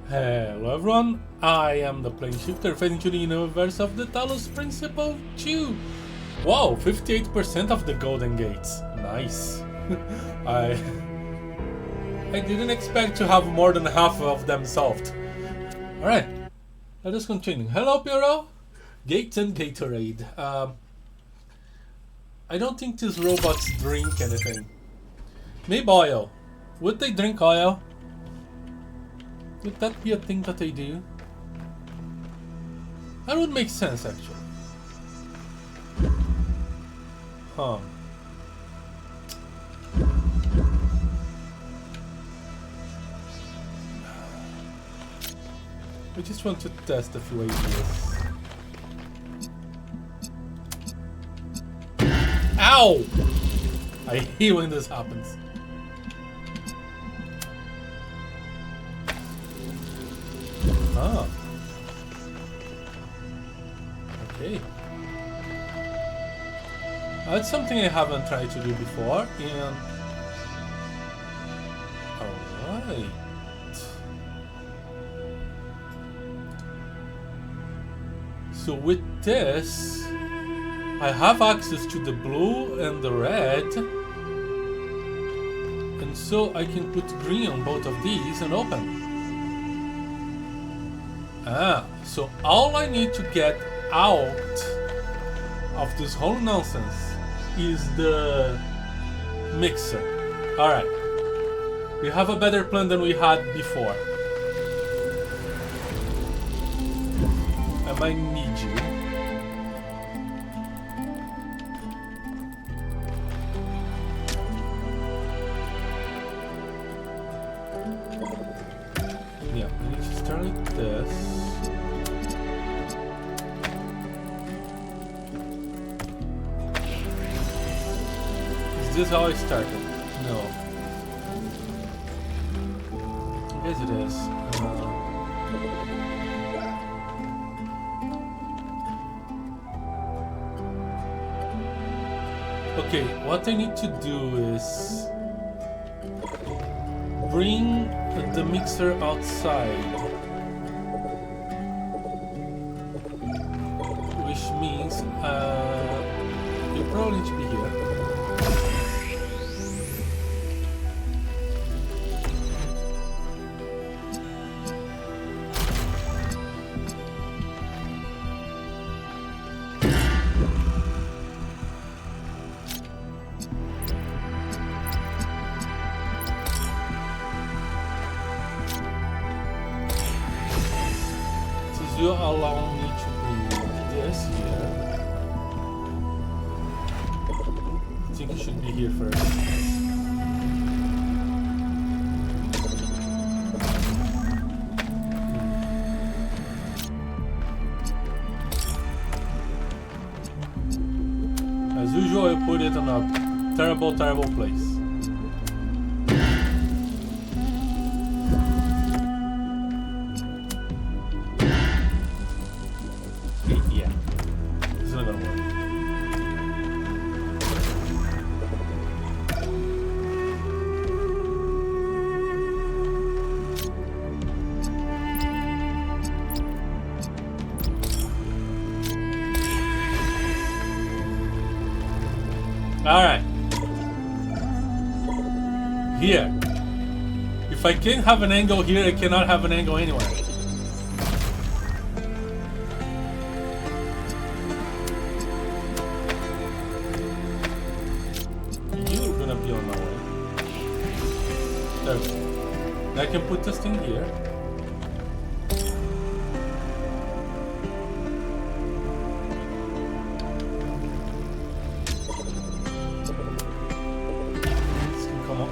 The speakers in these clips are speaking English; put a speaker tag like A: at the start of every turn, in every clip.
A: Hello everyone, I am the plane shifter fading to the universe of the Talos Principle 2. Wow, 58% of the golden gates. Nice. I didn't expect to have more than half of them solved. Alright, let us continue. Hello Piero. Gates and Gatorade. I don't think these robots drink anything. Maybe oil. Would they drink oil? Would that be a thing that they do? That would make sense, actually. Huh. I just want to test a few ideas. Ow! I hate when this happens. Ah. Okay. That's something I haven't tried to do before, and... Alright. So with this, I have access to the blue and the red, and so I can put green on both of these and open. Ah, so all I need to get out of this whole nonsense is the mixer. Alright. We have a better plan than we had before. I might need you. Yeah, I need to start like this. Is this how I started? No. I guess it is. Okay, what I need to do is bring the mixer outside, which means you probably need to be here. You allow me to bring this here. I think it should be here first. As usual, I put it in a terrible, terrible place. Alright. Here. If I can't have an angle here, I cannot have an angle anywhere. You're gonna be on my way. There. I can put this thing here.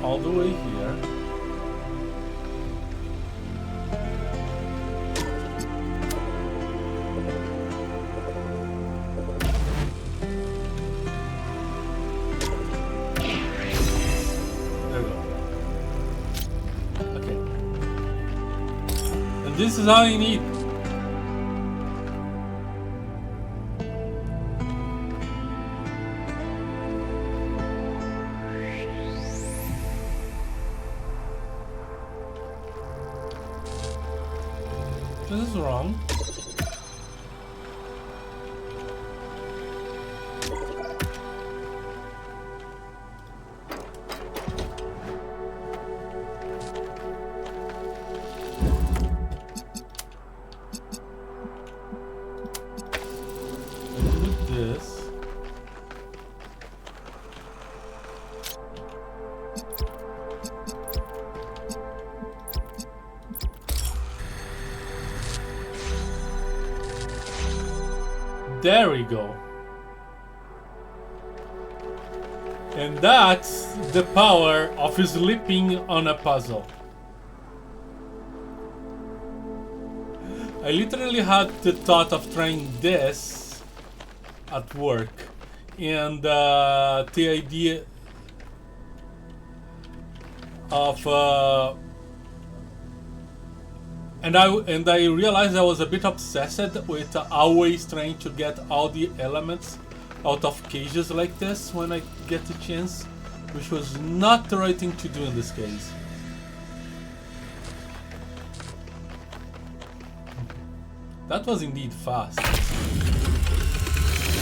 A: All the way here. There we go. Okay. And this is all you need. This is wrong. There we go. And that's the power of sleeping on a puzzle. I literally had the thought of trying this at work, and the idea of and I realized I was a bit obsessed with always trying to get all the elements out of cages like this when I get the chance, which was not the right thing to do in this case. That was indeed fast.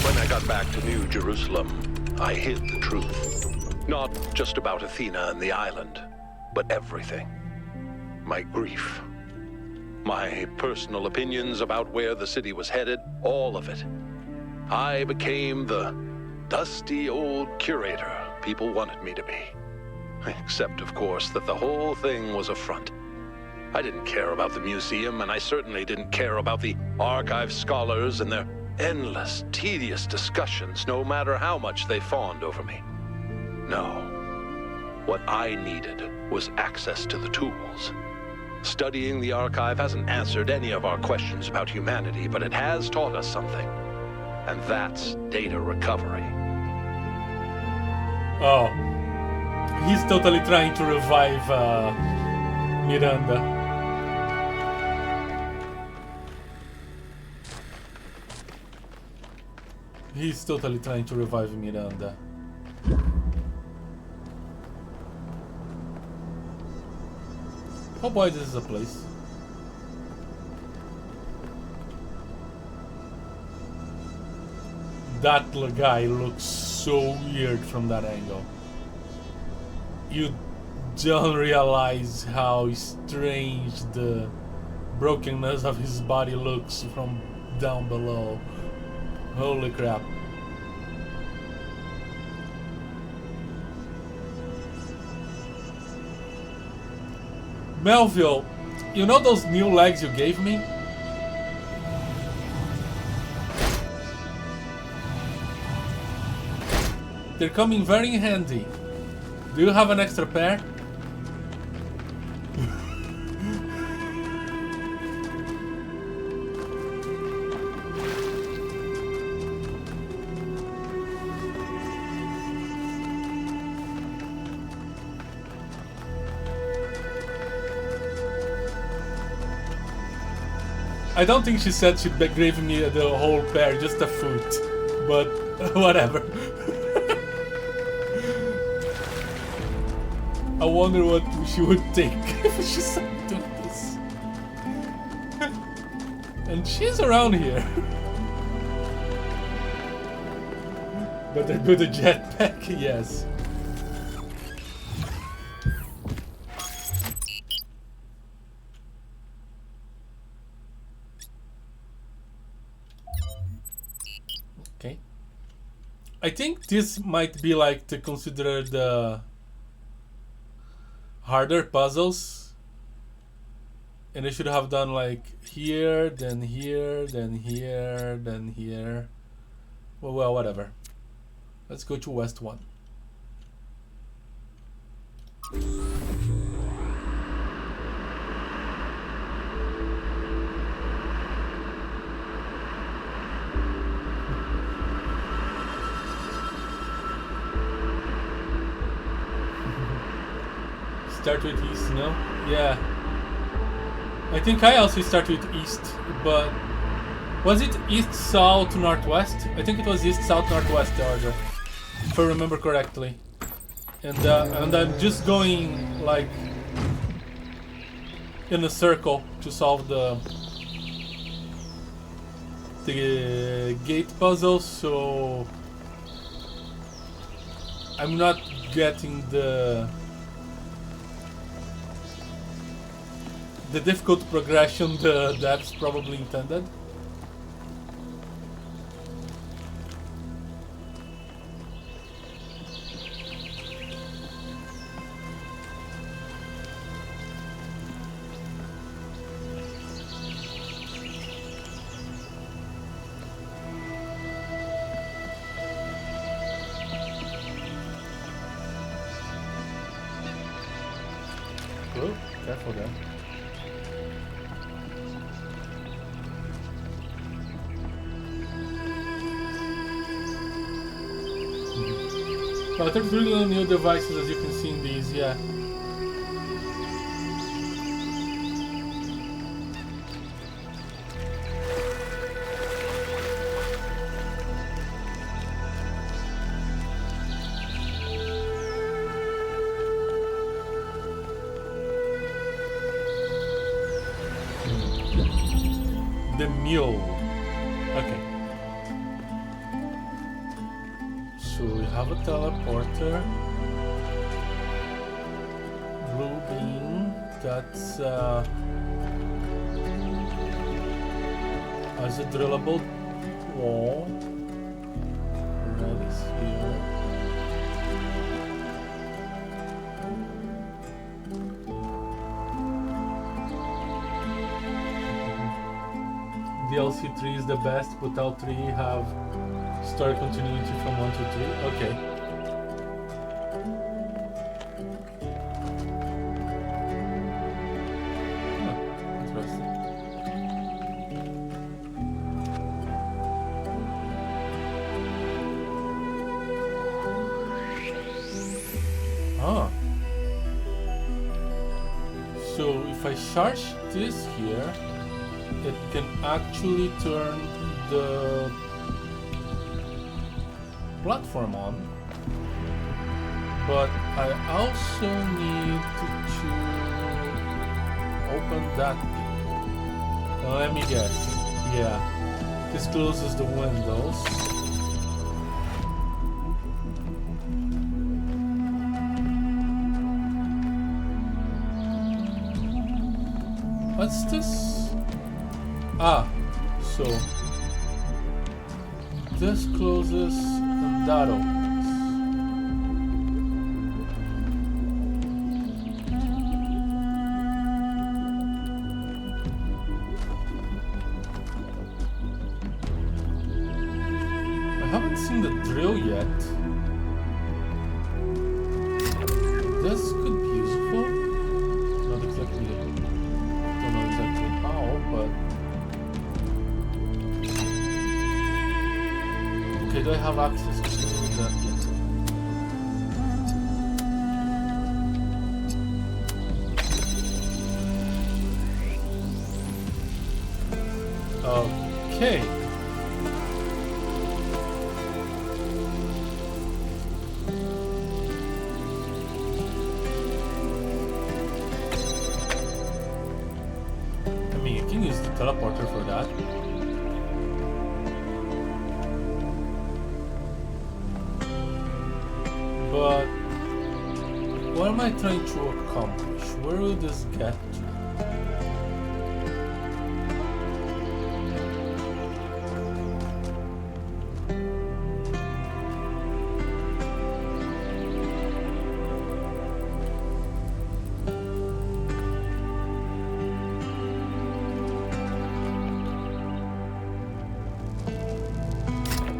B: When I got back to New Jerusalem, I hid the truth. Not just about Athena and the island, but everything. My grief. My personal opinions about where the city was headed, all of it. I became the dusty old curator people wanted me to be. Except, of course, that the whole thing was a front. I didn't care about the museum, and I certainly didn't care about the archive scholars and their endless, tedious discussions, no matter how much they fawned over me. No. What I needed was access to the tools. Studying the archive hasn't answered any of our questions about humanity, but it has taught us something. And that's data recovery.
A: Oh. He's totally trying to revive Miranda. He's totally trying to revive Miranda. Oh boy, this is a place. That guy looks so weird from that angle. You don't realize how strange the brokenness of his body looks from down below. Holy crap. Melville, you know those new legs you gave me? They're coming very handy. Do you have an extra pair? I don't think she said she gave me the whole pair, just a foot. But whatever. I wonder what she would take if she started doing this. And she's around here. But they're good at jetpack, yes. Okay. I think this might be like to consider the harder puzzles, and I should have done like here, then here, then here, then here. Well, whatever. Let's go to West 1. Start with east, no? Yeah. I think I also start with east, but was it east, south, northwest? I think it was east, south, northwest order, if I remember correctly. And I'm just going like in a circle to solve the the gate puzzle, so I'm not getting the difficult progression the devs probably intended. Oh, careful there. Well, there's really no new devices as you can see in these, yeah. The mule. Okay. So we have a teleporter. Blue beam. That's as a drillable wall. Red is here. DLC 3 is the best, but all 3 have story continuity from 1 to 3. Okay. Huh, interesting. Ah. So if I charge this here, it can actually turn the platform on, but I also need to open that. Let me guess. Yeah, this closes the windows. What's this? Ah, so this closes and that opens. I haven't seen the drill yet. This could be useful. Not exactly. Don't know exactly how, but. Okay, do I have access to that yet? Okay. I mean, you can use the teleporter for that. But what am I trying to accomplish? Where will this get to?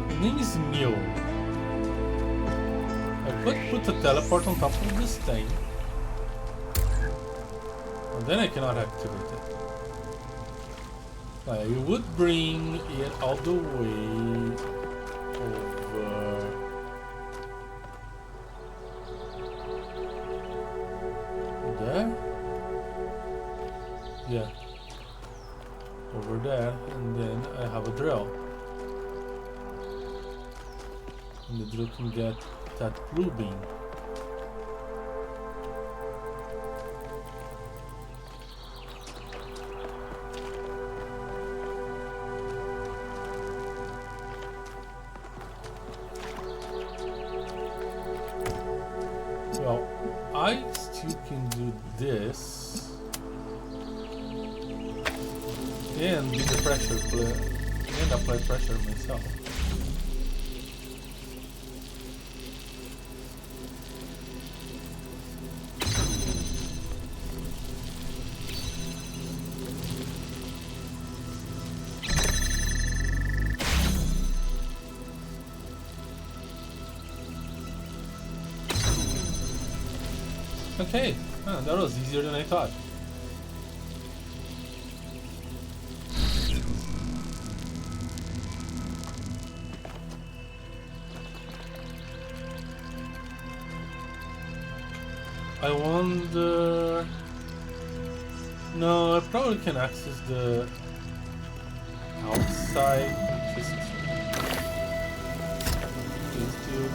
A: The name is Mule. Put the teleport on top of this thing, and then I cannot activate it. You would bring it all the way over there. Yeah, over there, and then I have a drill, and the drill can get that blue beam. this and be the pressure player and apply pressure myself. Okay, that was easier than I thought. I wonder... No, I probably can access the outside, just these two.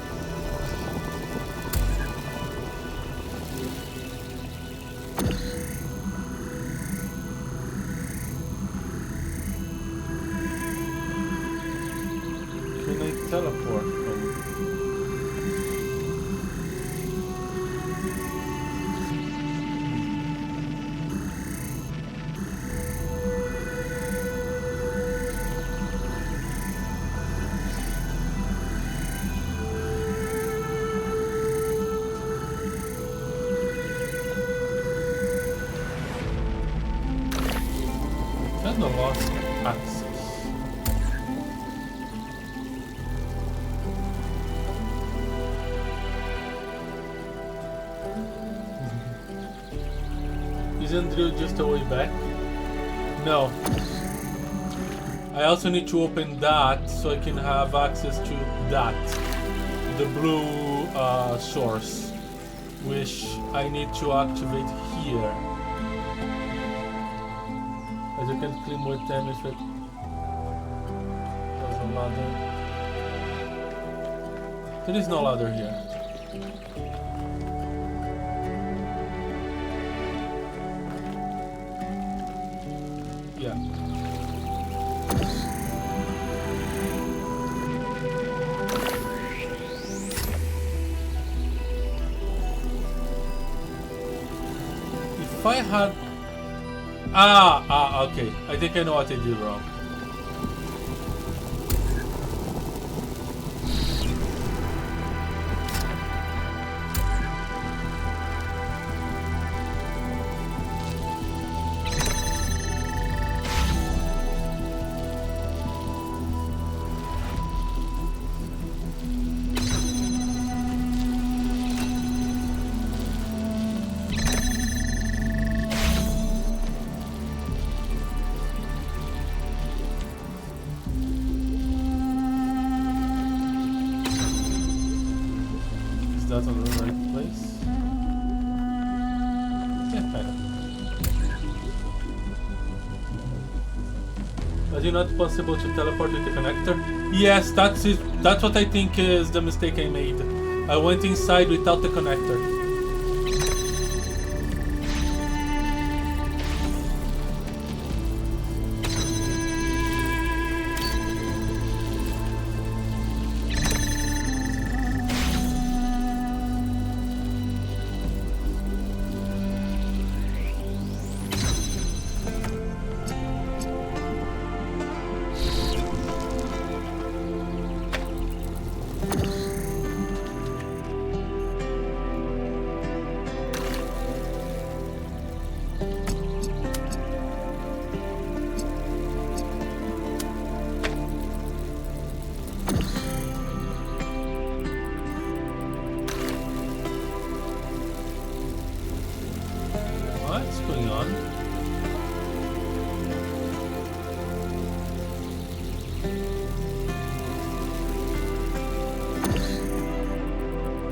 A: Can I teleport from... Kinda lost access. Isn't drill just a way back? No. I also need to open that so I can have access to that. The blue source. Which I need to activate here. As you can climb with them if it... There's a ladder. There is no ladder here. Yeah. If I had... okay. I think I know what I did wrong. That's on the right place. Yeah, kind of. Is it not possible to teleport with the connector? Yes, that's it. That's what I think is the mistake I made. I went inside without the connector. What's going on?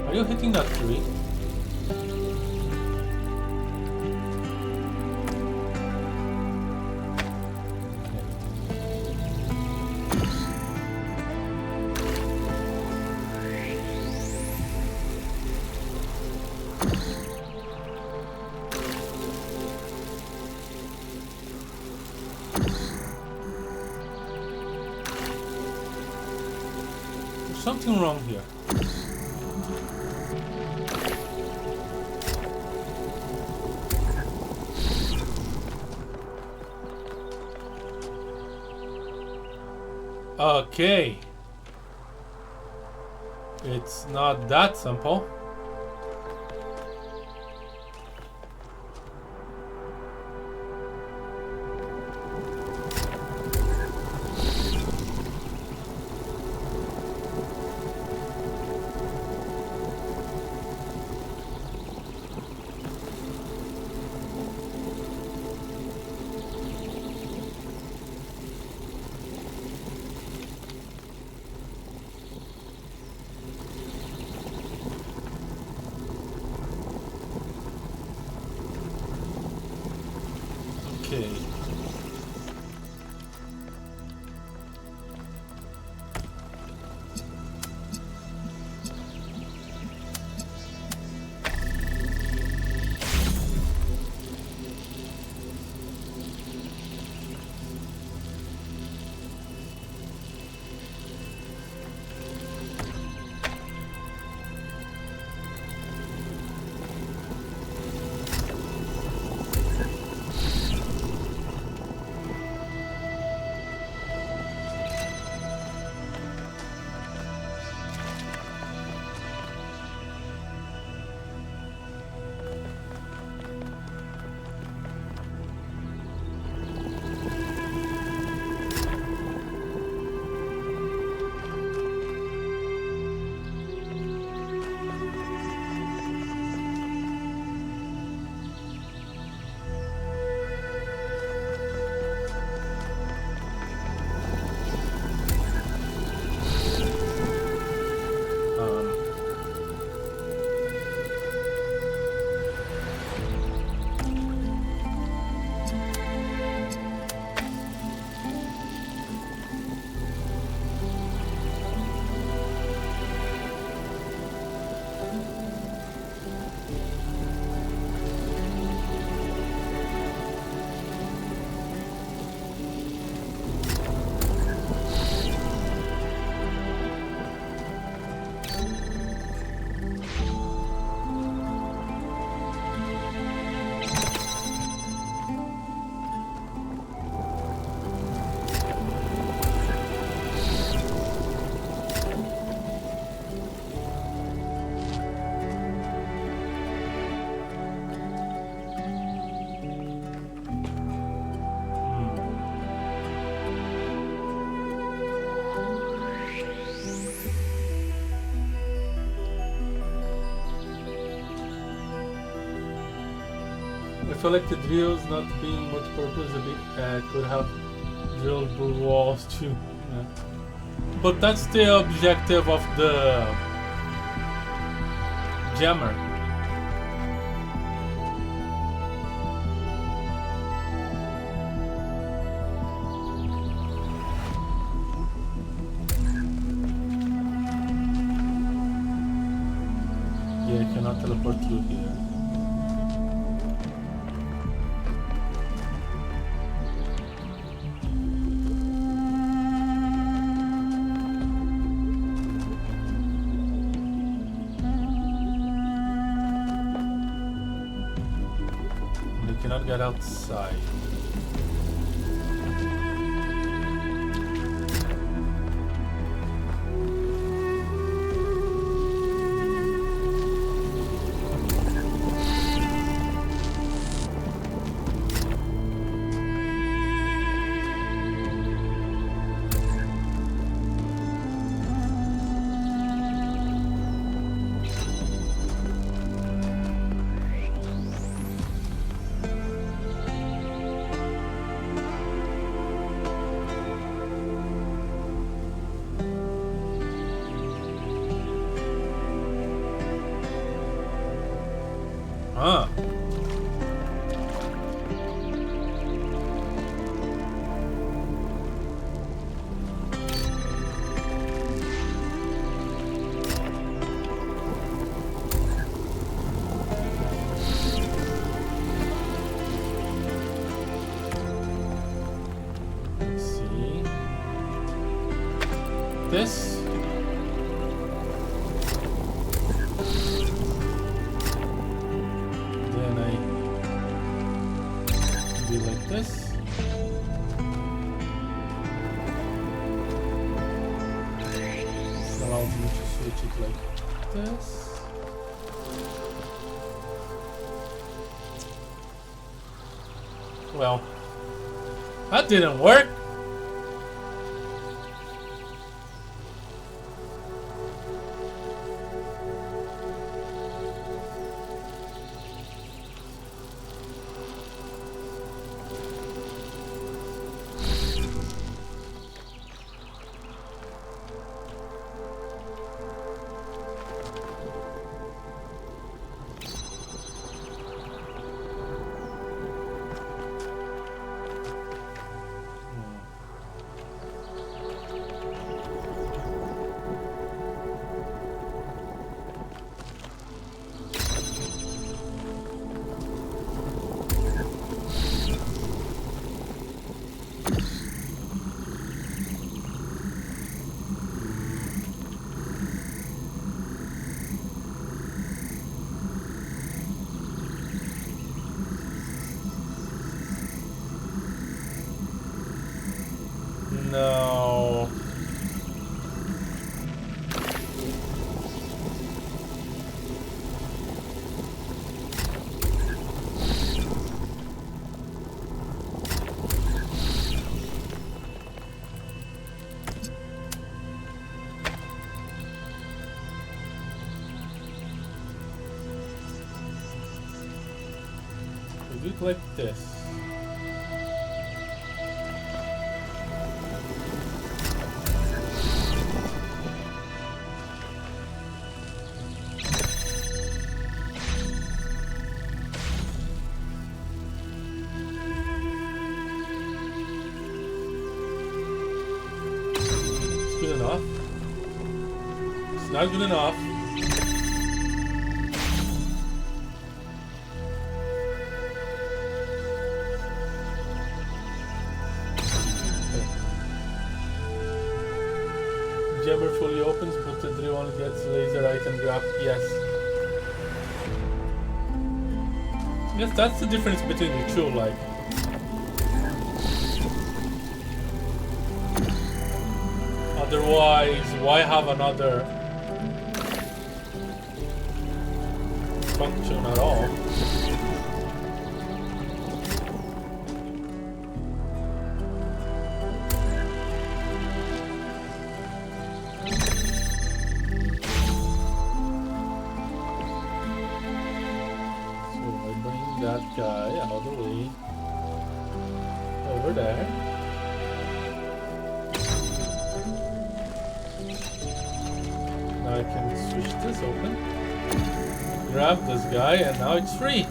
A: Are you hitting that tree? Something wrong here. Okay. It's not that simple. Okay. I feel like the drills not being multi-purpose a bit could have drilled blue walls too. Yeah. But that's the objective of the jammer. Yeah, I cannot teleport through here. Cannot get outside. Huh. Let's see. This. Like this. allows me to switch it like this. Well, that didn't work. No. We do it like this. Good enough. It's not good enough. Okay. Jammer fully opens, but the drill only gets laser item grab. Yes. Yes, that's the difference between the two, like. Otherwise, why have another function at all? So I bring that guy all the way over there. I can switch this open, grab this guy, and now it's free.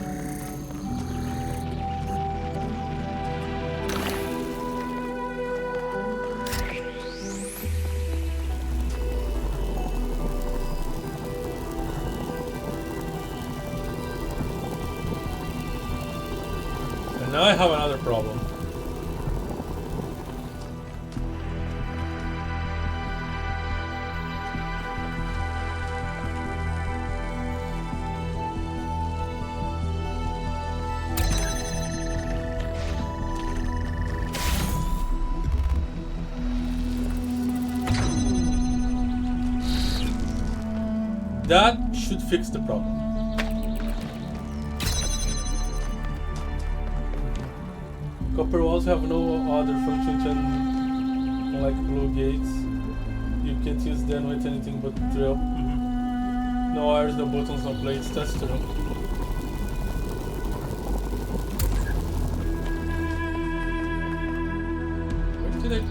A: And now I have another problem. That should fix the problem. Copper walls have no other function than like blue gates. You can't use them with anything but drill. No wires, no buttons, no plates, that's true. Where did I...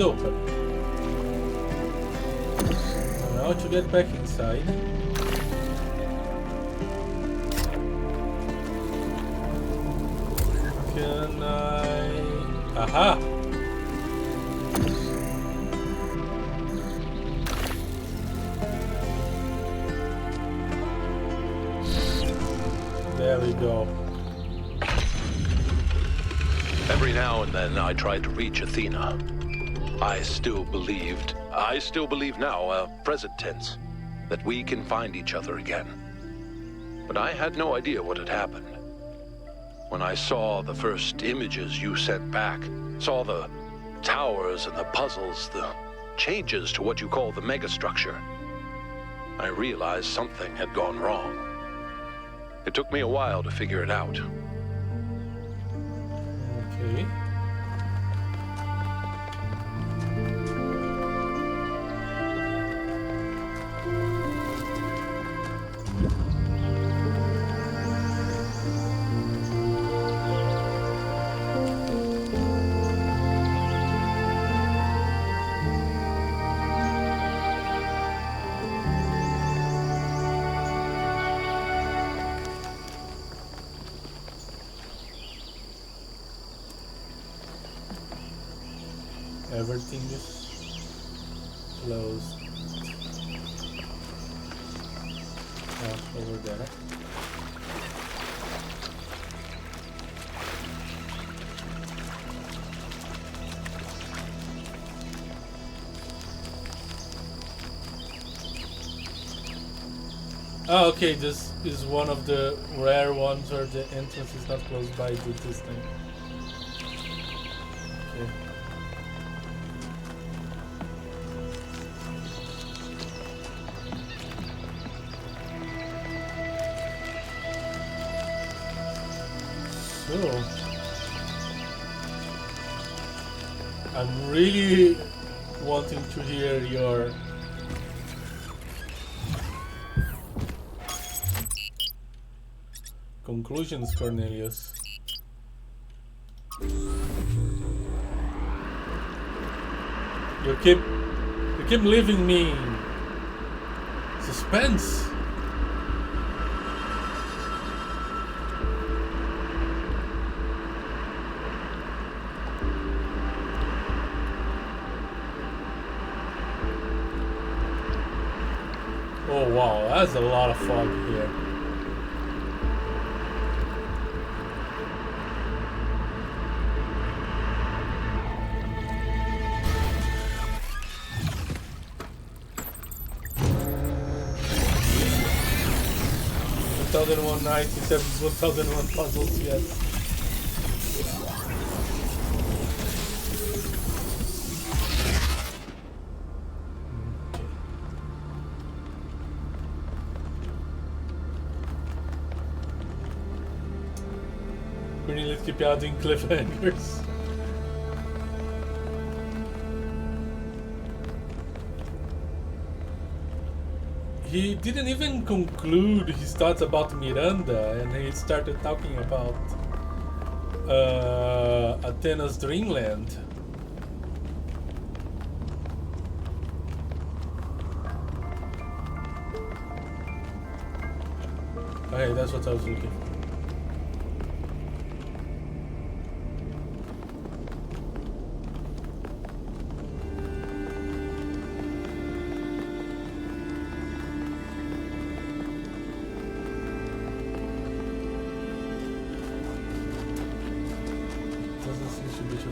A: Open. So now to get back inside. Can I... Aha!
B: Every now and then I tried to reach Athena. I still believe now, present tense, that we can find each other again. But I had no idea what had happened. When I saw the first images you sent back, saw the towers and the puzzles, the changes to what you call the megastructure, I realized something had gone wrong. It took me a while to figure it out.
A: Okay. Everything is closed. Over there. Oh, okay, this is one of the rare ones where the entrance is not close by this thing. Okay. So, I'm really wanting to hear your conclusions, Cornelius. You keep leaving me in suspense. Oh wow, that's a lot of fog here. "1001 nights, 1001 puzzles," yes. Let's keep adding cliffhangers. He didn't even conclude his thoughts about Miranda, and he started talking about Athena's dreamland. Okay, that's what I was looking for.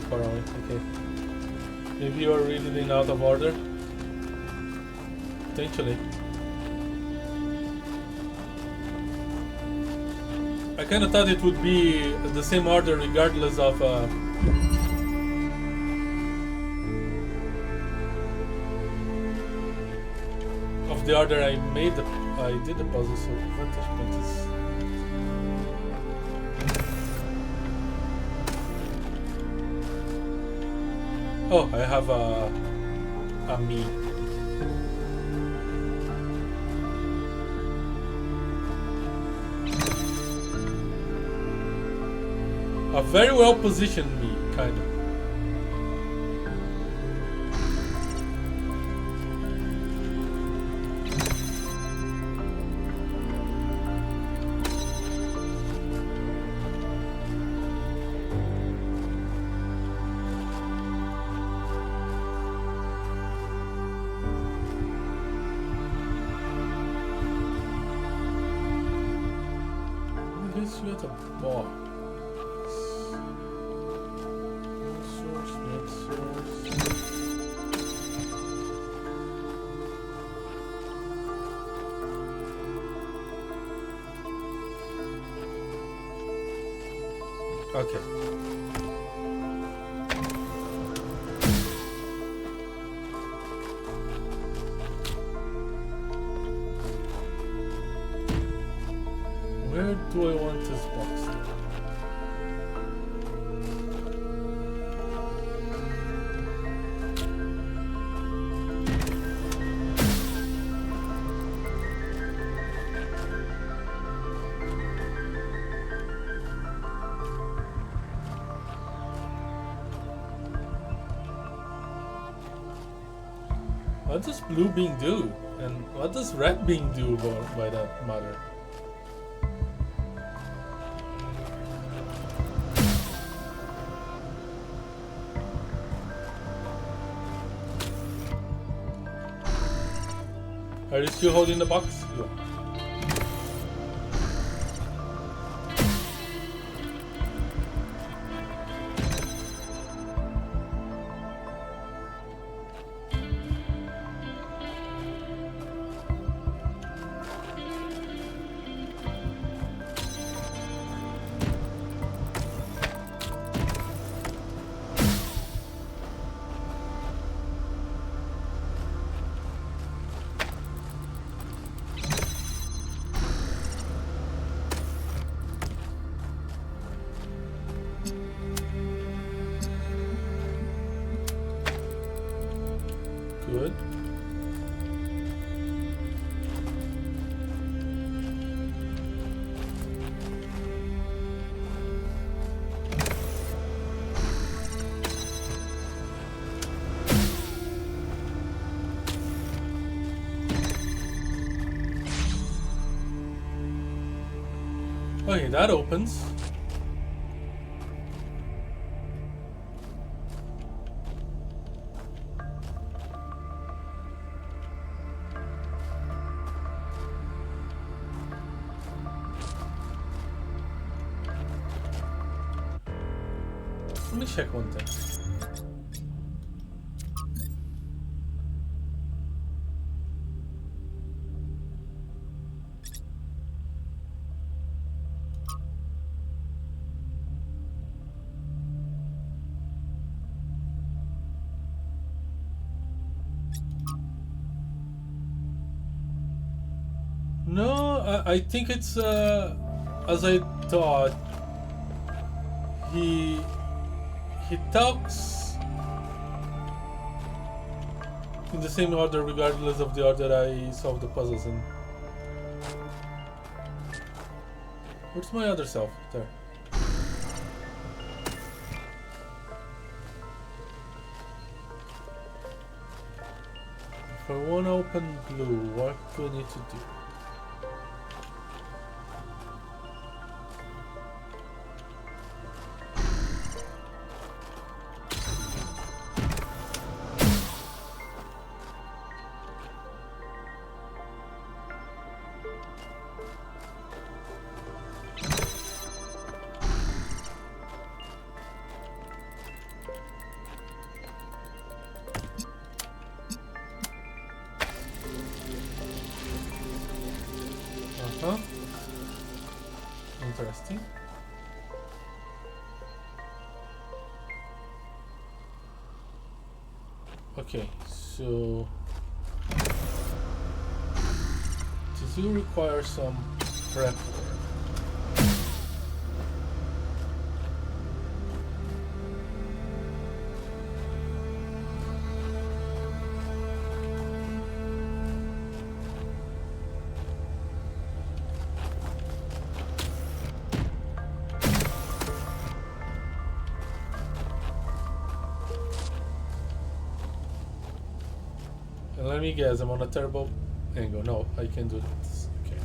A: Far away. Okay. Maybe you are reading out of order. Potentially. I kind of thought it would be the same order regardless of the order I did the puzzle. So vantage point is. Oh, I have a me. A very well positioned me, kind of. At a box. source. Okay. Where do I want this box? What does blue bean do? And what does red bean do by that matter? Are you still holding the box? Yeah. Good. Okay, that opens. Let me check one thing. No, I think it's as I thought. He talks in the same order regardless of the order I solve the puzzles in. Where's my other self? There. If I want to open blue, what do I need to do? Interesting. Okay, so this will require some prep work. And let me guess, I'm on a terrible angle. No, I can do this. Okay.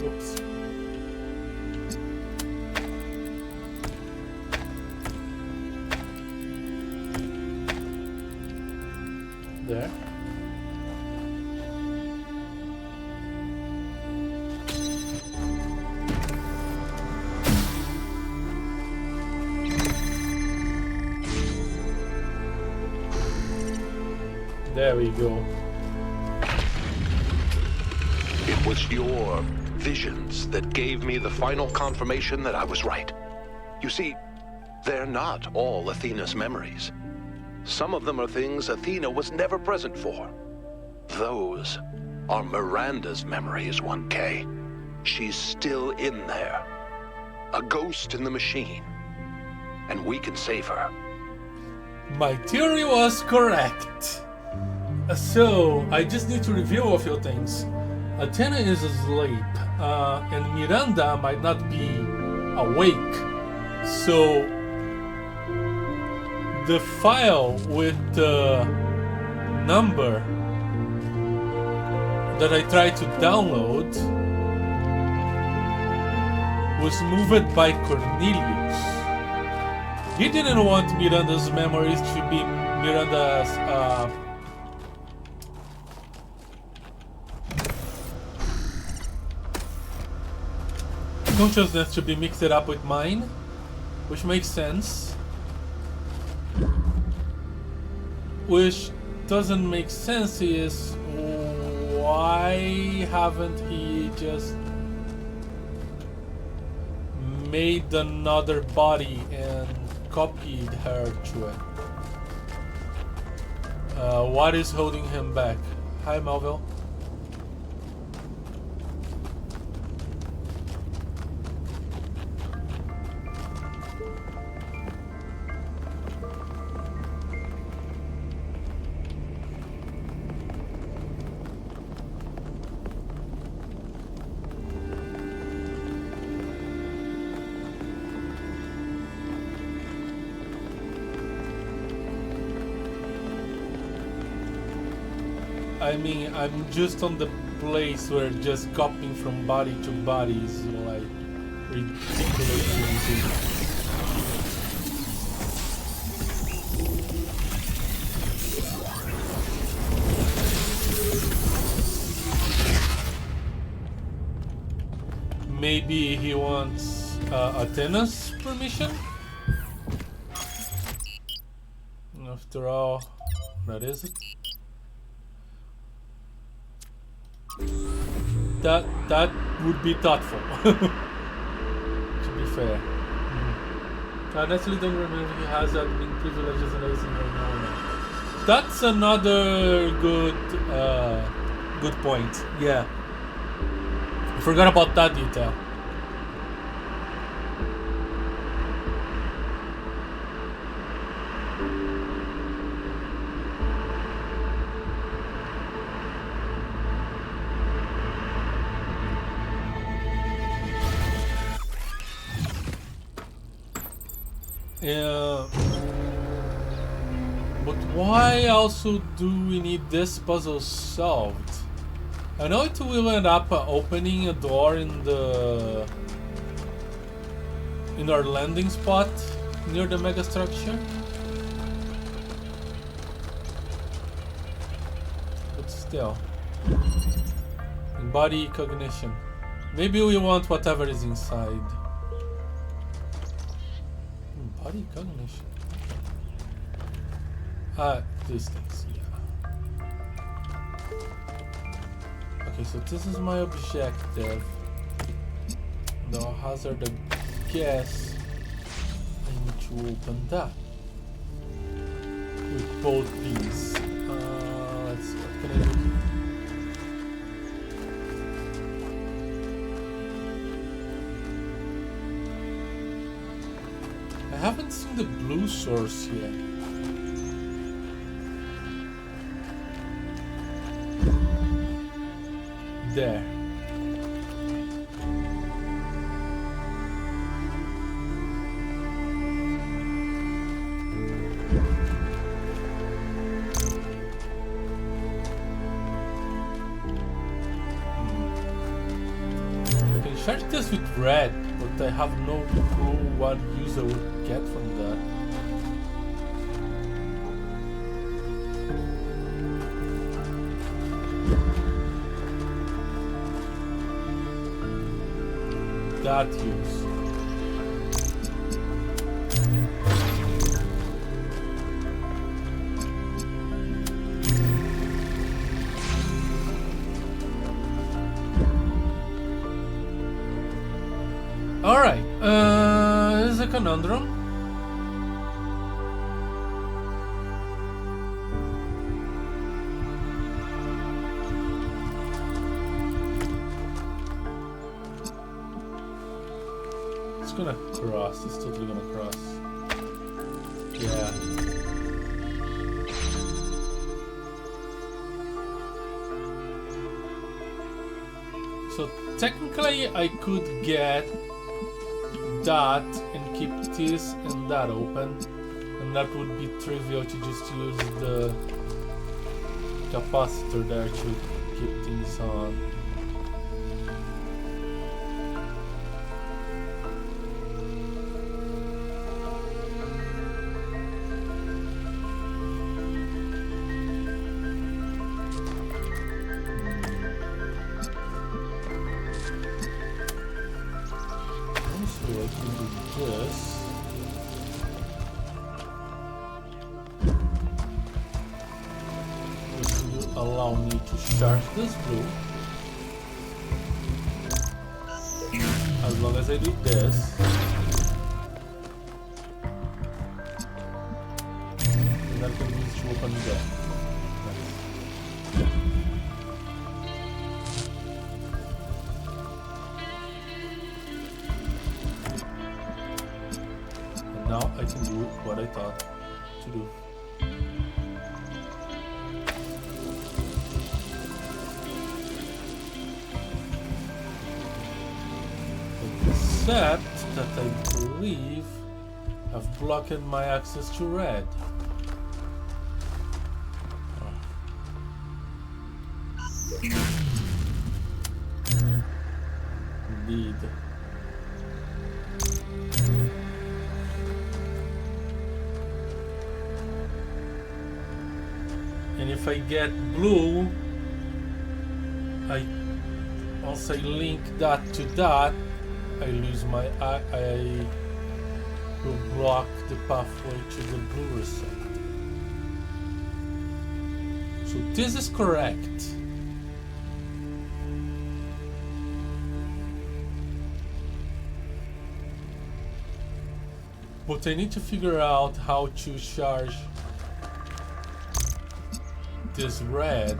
A: Oops. There we go.
B: It was your visions that gave me the final confirmation that I was right. You see, they're not all Athena's memories. Some of them are things Athena was never present for. Those are Miranda's memories, 1K. She's still in there. A ghost in the machine. And we can save her.
A: My theory was correct. So, I just need to review a few things. Athena is asleep, and Miranda might not be awake. So, the file with the number that I tried to download was moved by Cornelius. He didn't want Miranda's memories to be Miranda's consciousness to be mixed up with mine, which makes sense. Which doesn't make sense is why haven't he just made another body and copied her to it? What is holding him back? Hi, Melville. I mean, I'm just on the place where just copying from body to body is like ridiculously easy. Maybe he wants Athena's permission? After all, that is it. That would be thoughtful, to be fair. I honestly don't remember if he has admin privileges and everything right now or not. That's another good point. Yeah, I forgot about that detail. But why also do we need this puzzle solved? I know it will end up opening a door in our landing spot near the megastructure. But still. Body cognition. Maybe we want whatever is inside. Body cognition. These things, yeah. Okay, so this is my objective. The hazard, I guess I need to open that with both these. Let's see, what can I do? I haven't seen the blue source yet. There. I can charge this with red, but I have no clue what use I would get from that. That use. Alright, this is a conundrum. It's gonna cross, it's totally gonna cross. Yeah. So technically I could get that and keep this and that open, and that would be trivial to just use the capacitor there to keep things on. Allow me to charge this blue. As long as I do this, and that can use to open that. And now I can do what I thought to do. Except that I believe I've blocked my access to red. Indeed. And if I get blue, once I link that to that, I lose my I will block the pathway to the blue receptor. So this is correct. But I need to figure out how to charge this red.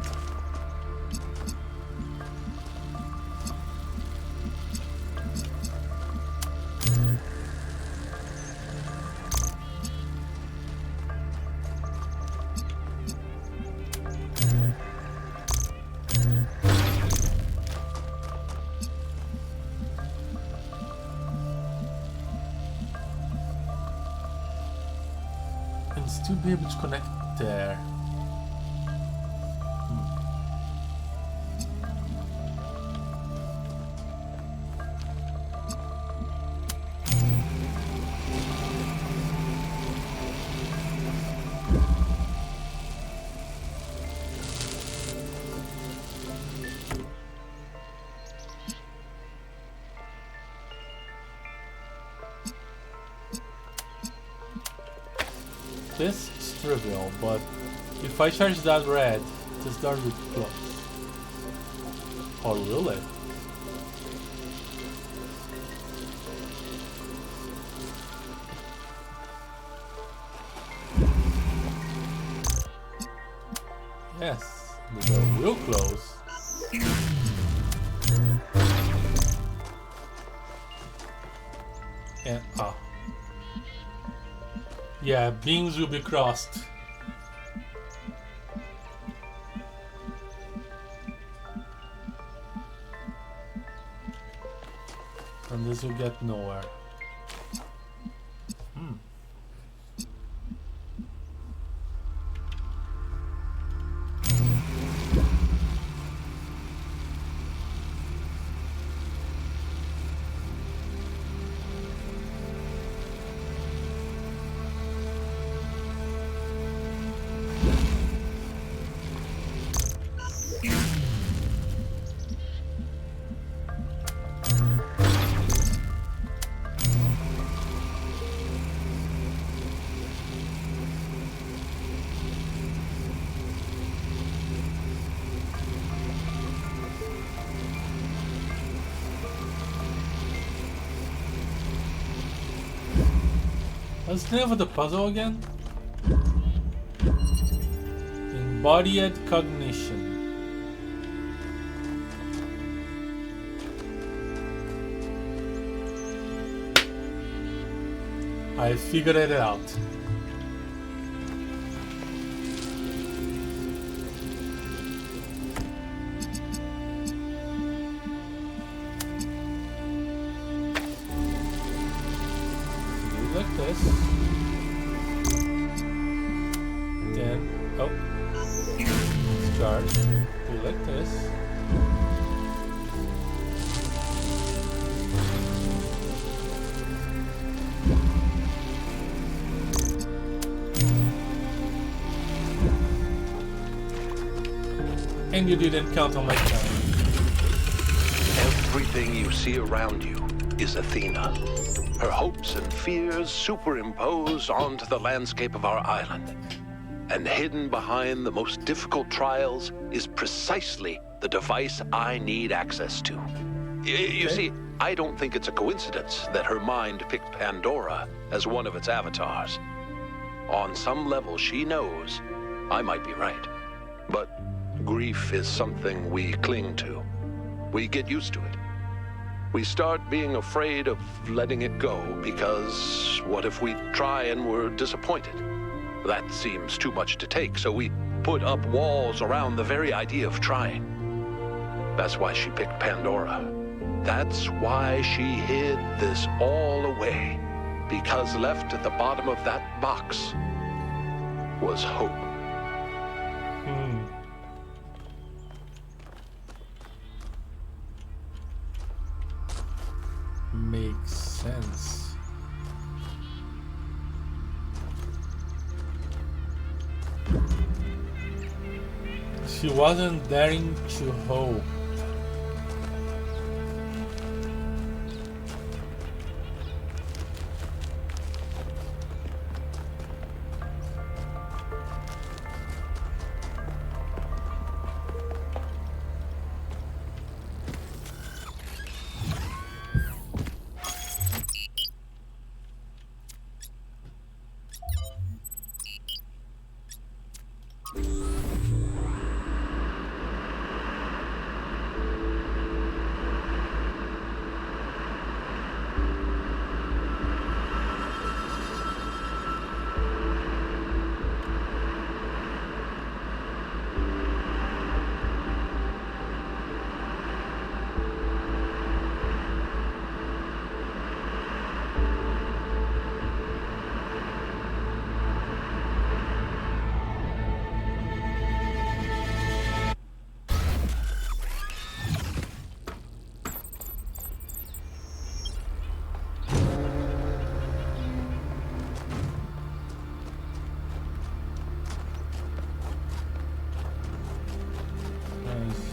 A: And still be able to connect there. This is trivial, but if I charge that red, this door will close. Or will it? Yes, the door will close. And yeah, beams will be crossed. And this will get nowhere. What's the name of the puzzle again? Embodied cognition. I figured it out. Like this. Then, oh, charge. Do like this. And you didn't count on my time.
B: Everything you see around you is Athena. Her hopes and fears superimposed onto the landscape of our island. And hidden behind the most difficult trials is precisely the device I need access to. You see, I don't think it's a coincidence that her mind picked Pandora as one of its avatars. On some level, she knows I might be right. But grief is something we cling to. We get used to it. We start being afraid of letting it go because what if we try and we're disappointed? That seems too much to take, so we put up walls around the very idea of trying. That's why she picked Pandora. That's why she hid this all away. Because left at the bottom of that box was hope.
A: Makes sense. She wasn't daring to hope.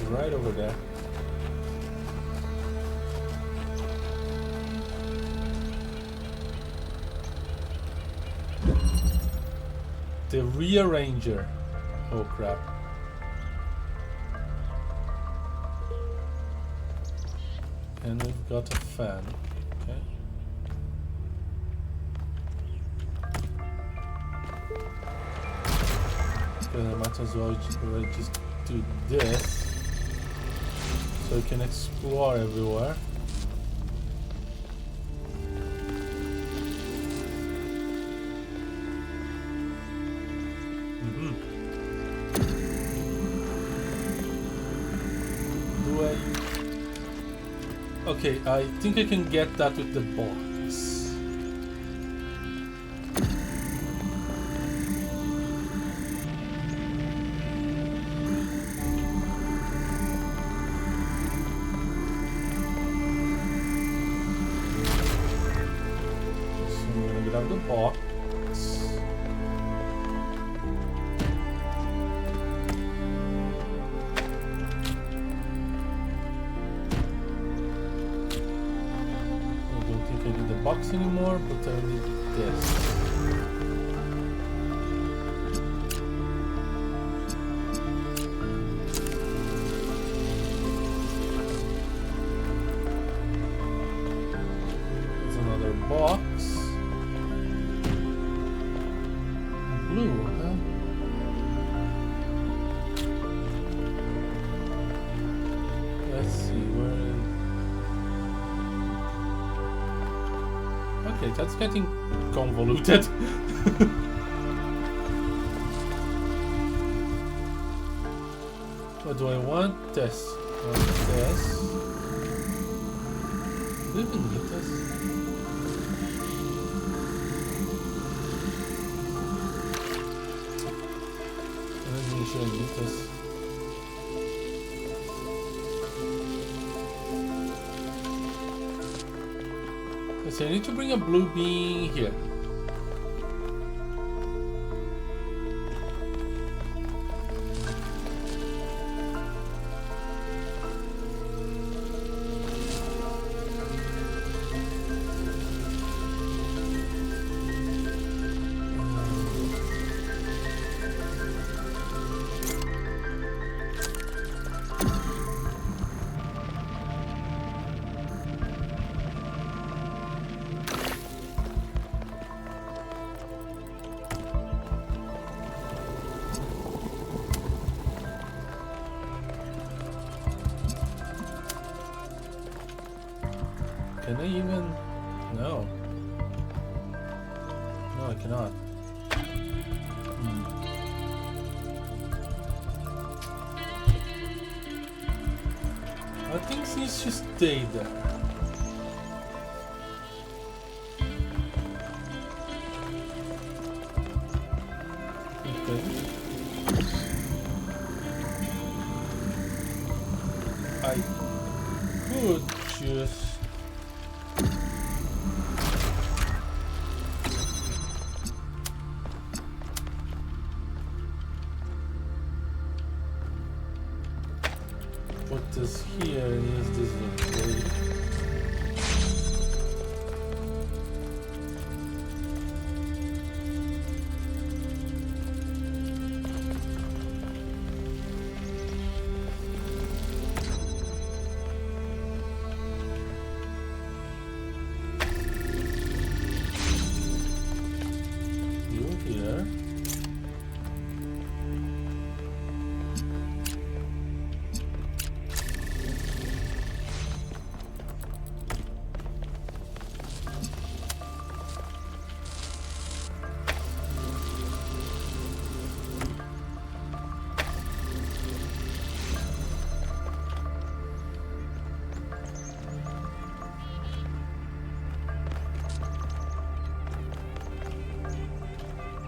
A: Right over there. The rearranger. Oh crap. And we've got a fan. Okay. Then I might as well just do this. So we can explore everywhere. Do I? Okay, I think I can get that with the box. The box. I don't think I need the box anymore, but I need this. There's another box. blue, huh? Let's see where. Okay, that's getting convoluted. What do I want? This. I want this. Do you even need this? I'm not really sure I need this. Let's see, I need to bring a blue being here. Can I even? No. No, I cannot. I think it needs to stay there. Okay. I could just. Put this here and use this way. You here.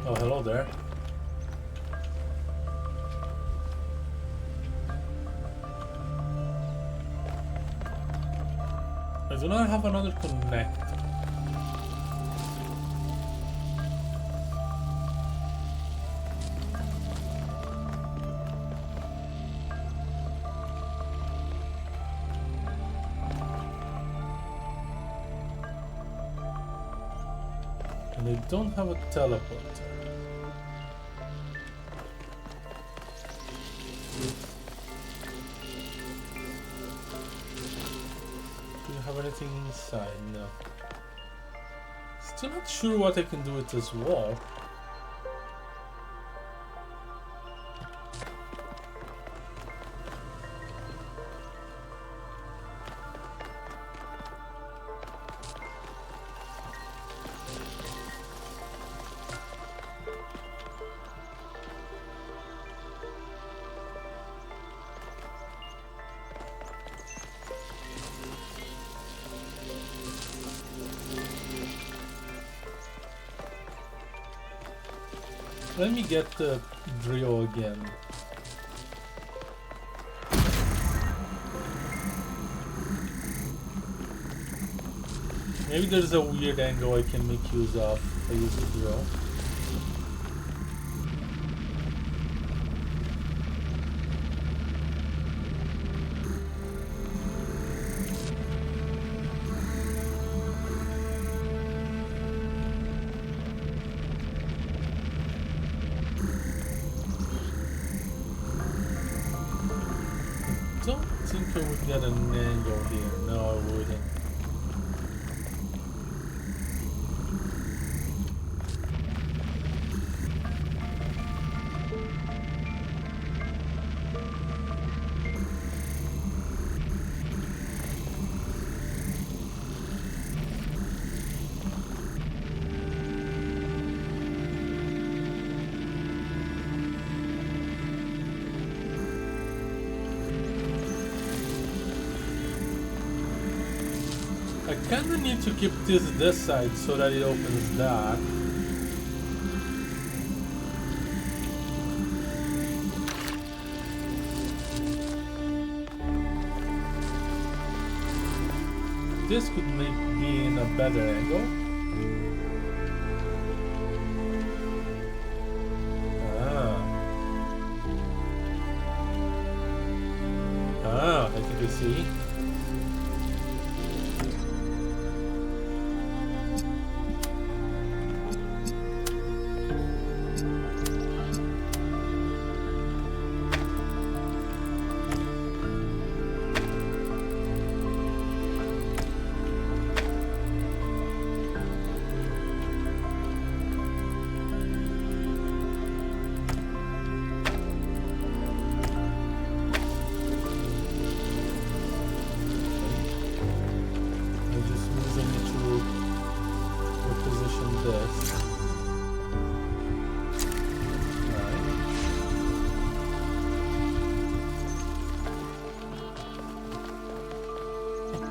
A: Oh, hello there. I do not have another connector. And I don't have a teleporter. Do you have anything inside? No. Still not sure what I can do with this wall. Let me get the drill again. Maybe there's a weird angle I can make use of if I use the drill. Don't think I would get an angle here. No, I wouldn't. I kinda need to keep this side so that it opens that. This could be in a better angle. I think I see.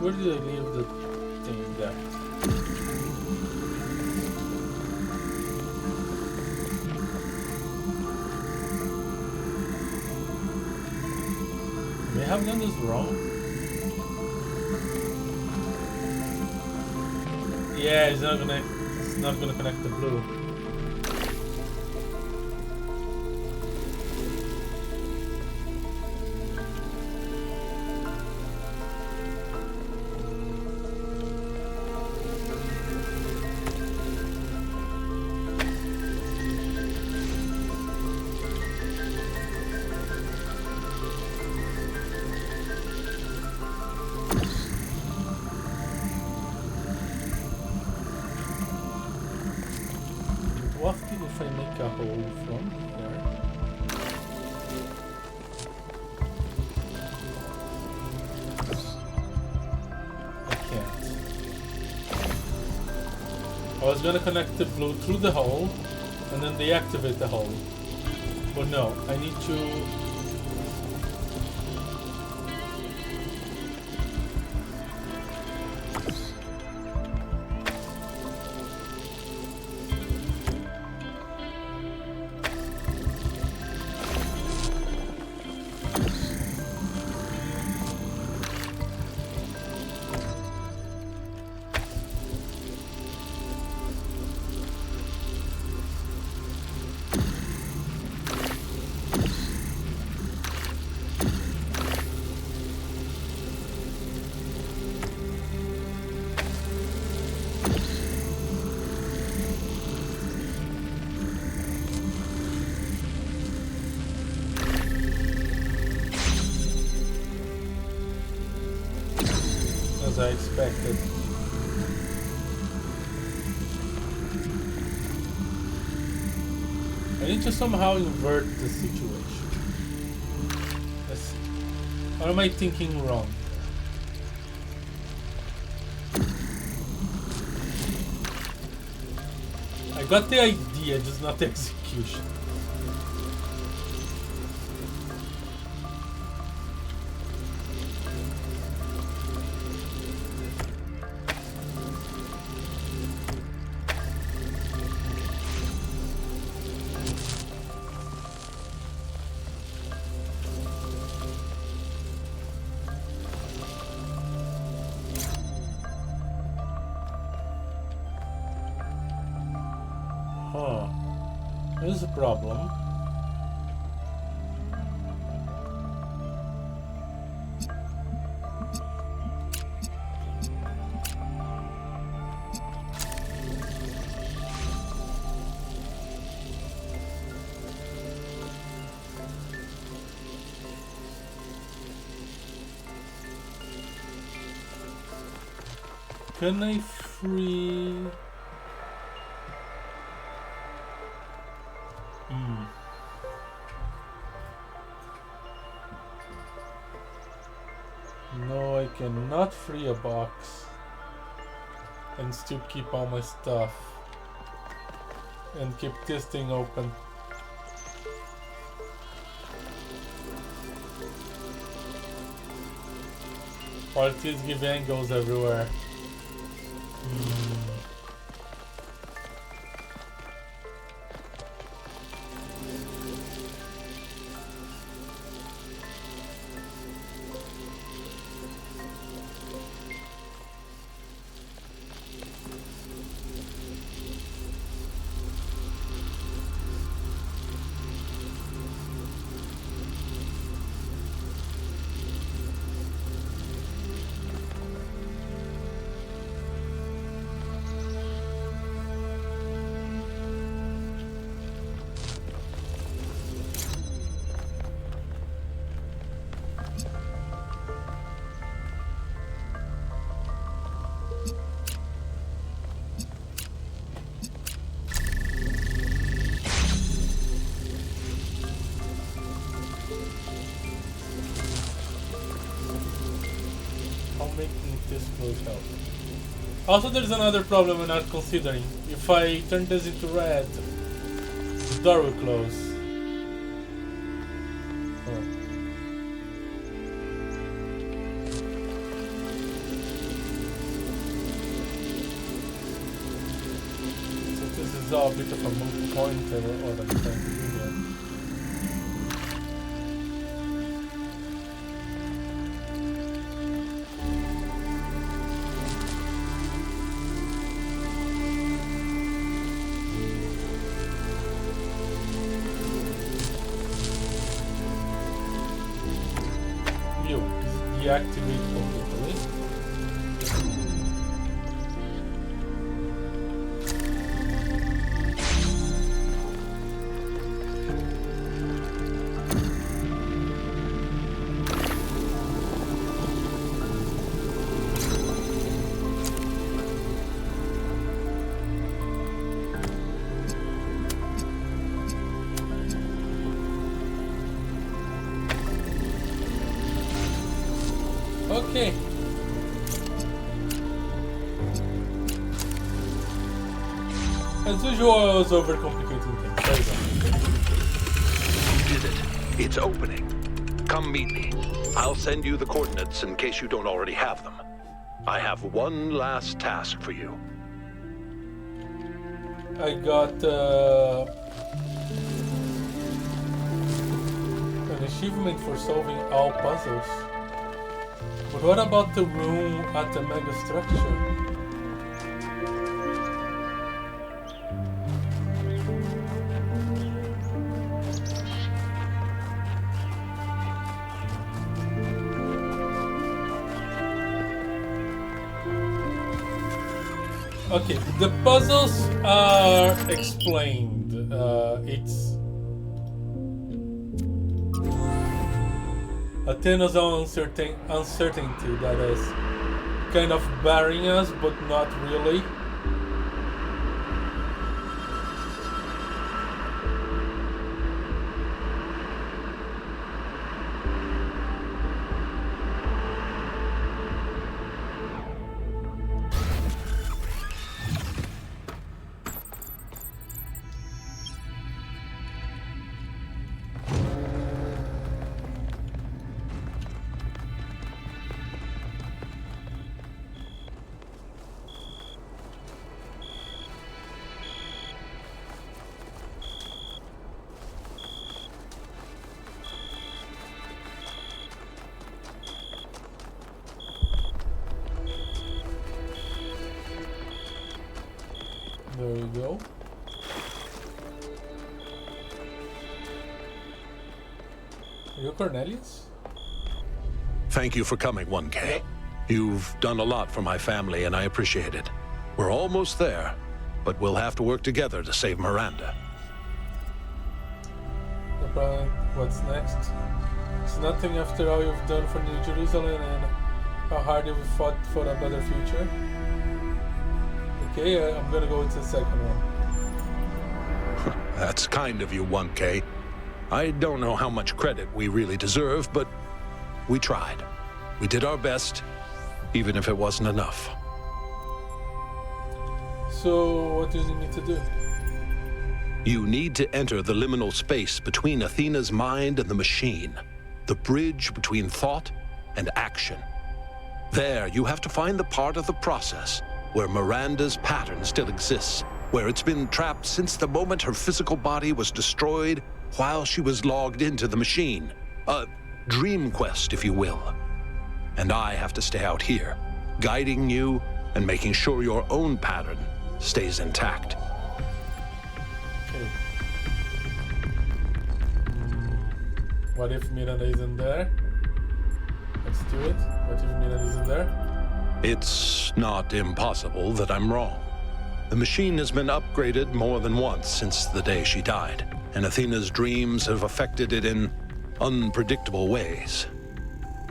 A: Where did I leave the thing there? May I have done this wrong? Yeah, it's not gonna connect the blue. What if I make a hole from there? I can't. I was gonna connect the blue through the hole and then deactivate the hole. But no, I need to... as I expected. I need to somehow invert the situation. Let's see. What am I thinking wrong? I got the idea, just not the execution. Here's a problem. Can I free... No, I cannot free a box and still keep all my stuff and keep this thing open. Or at least give angles everywhere. Making this close help. Also, there's another problem we're not considering. If I turn this into red, the door will close. Oh. So this is all a bit of a moot point or what I'm trying to do here. Deactivate completely. Okay. As usual, I was overcomplicating things.
B: You did it. It's opening. Come meet me. I'll send you the coordinates in case you don't already have them. I have one last task for you.
A: I got an achievement for solving all puzzles. But what about the room at the megastructure? Okay, the puzzles are explained. It's Athena's own uncertainty that is kind of barring us, but not really. There we go. Are you Cornelius?
B: Thank you for coming, 1K. You've done a lot for my family, and I appreciate it. We're almost there, but we'll have to work together to save Miranda.
A: No problem. What's next? It's nothing after all you've done for New Jerusalem and how hard you've fought for a better future. Okay, I'm gonna go with the second one.
B: That's kind of you, 1K. I don't know how much credit we really deserve, but we tried. We did our best, even if it wasn't enough.
A: So, what do you need me to do?
B: You need to enter the liminal space between Athena's mind and the machine, the bridge between thought and action. There, you have to find the part of the process where Miranda's pattern still exists, where it's been trapped since the moment her physical body was destroyed while she was logged into the machine. A dream quest, if you will. And I have to stay out here, guiding you and making sure your own pattern stays intact.
A: Okay. What if Miranda isn't there? Let's do it. What if Miranda isn't there?
B: It's not impossible that I'm wrong. The machine has been upgraded more than once since the day she died, and Athena's dreams have affected it in unpredictable ways.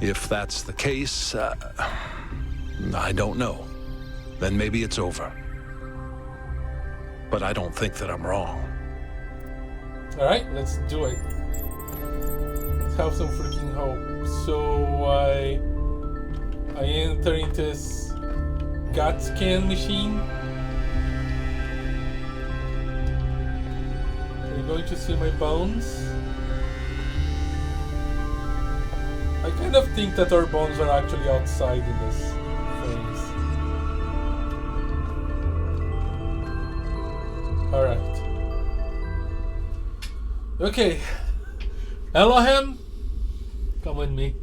B: If that's the case, I don't know. Then maybe it's over. But I don't think that I'm wrong.
A: Alright, let's do it. Let's have some freaking hope. So I enter into this gut scan machine. Are you going to see my bones? I kind of think that our bones are actually outside in this phase. Alright. Okay. Elohim, come with me.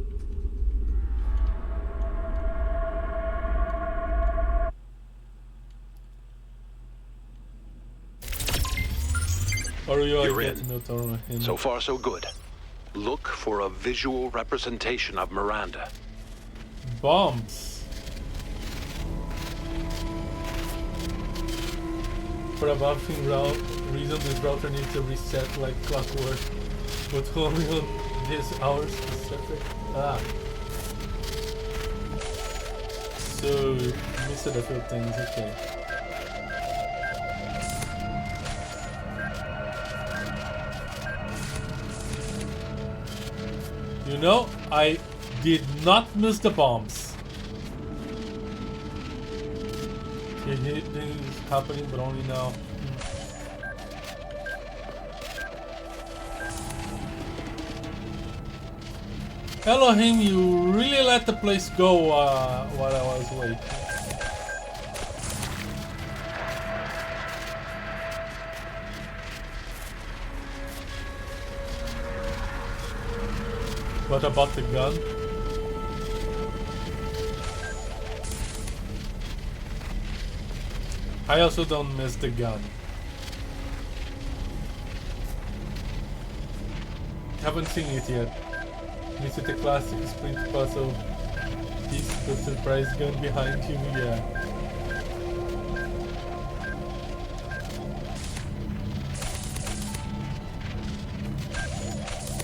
B: You're in. So far, so good. Look for a visual representation of Miranda.
A: Bombs. For a buffing reason, this router needs to reset like clockwork, but only on this hour specific. So, missed a few things, okay. You know, I did not miss the bombs. Things happening, but only now. Elohim, you really let the place go while I was away. What about the gun? I also don't miss the gun. Haven't seen it yet. Is it a classic sprint puzzle? Is the surprise gun behind you? Yeah.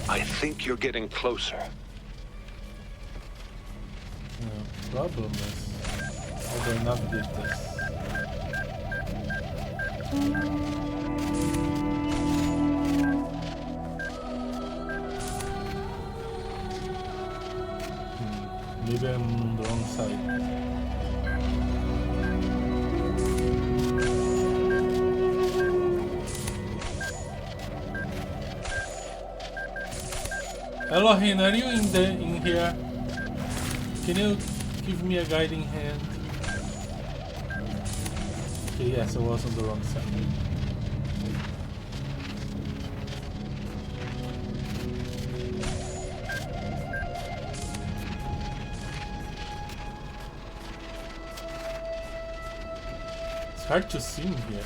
B: I think you're getting closer.
A: The problem is, how do I navigate this? Maybe I'm on the wrong side. Elohim, are you in here? Can you give me a guiding hand? Okay, yes, I was on the wrong side. It's hard to see in here.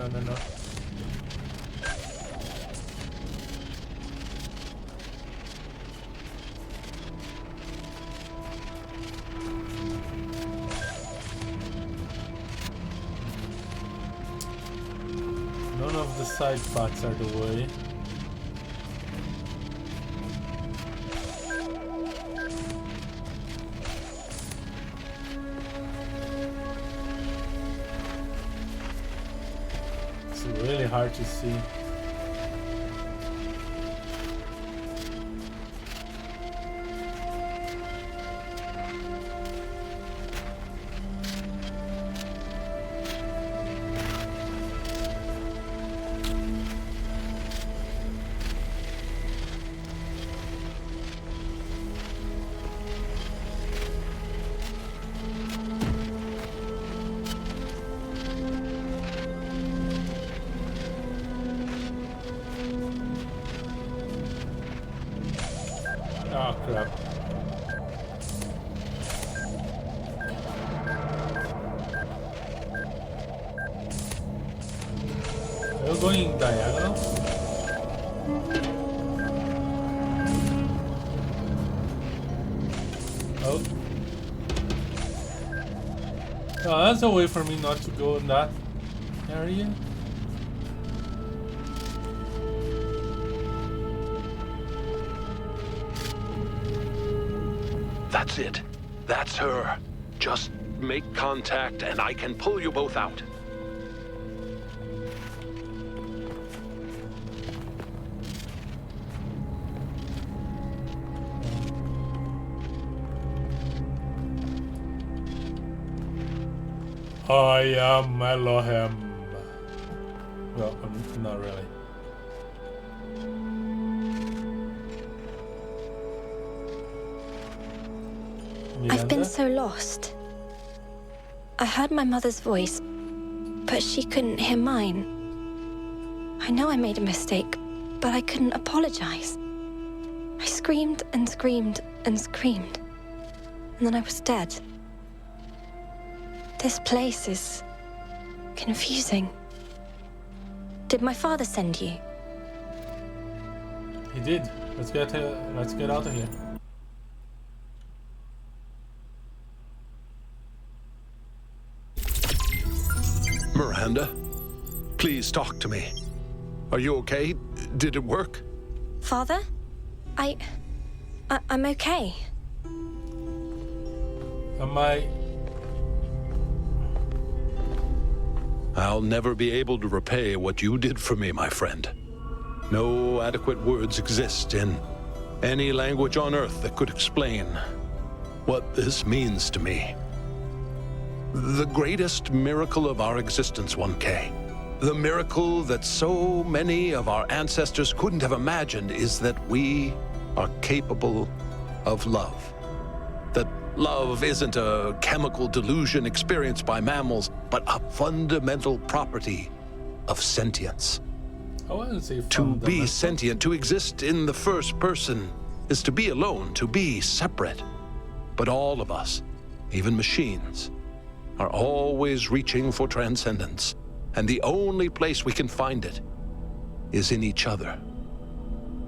A: No. None of the side paths are the way. Really hard to see. Oh crap. We're going diagonal. Oh. Oh, that's a way for me not to go in that area.
B: That's it. That's her. Just make contact and I can pull you both out.
A: I am Elohim. Well, I'm not really.
C: I've been so lost. I heard my mother's voice, but she couldn't hear mine. I know I made a mistake, but I couldn't apologize. I screamed and screamed and screamed, and then I was dead. This place is confusing. Did my father send you?
A: He did. Let's get out of here.
B: Miranda, please talk to me. Are you okay? Did it work?
C: Father? I'm okay.
A: Am I?
B: I'll never be able to repay what you did for me, my friend. No adequate words exist in any language on Earth that could explain what this means to me. The greatest miracle of our existence, 1K. The miracle that so many of our ancestors couldn't have imagined is that we are capable of love. That love isn't a chemical delusion experienced by mammals, but a fundamental property of sentience.
A: I wouldn't say
B: To be sentient, to exist in the first person, is to be alone, to be separate. But all of us, even machines, are always reaching for transcendence. And the only place we can find it is in each other.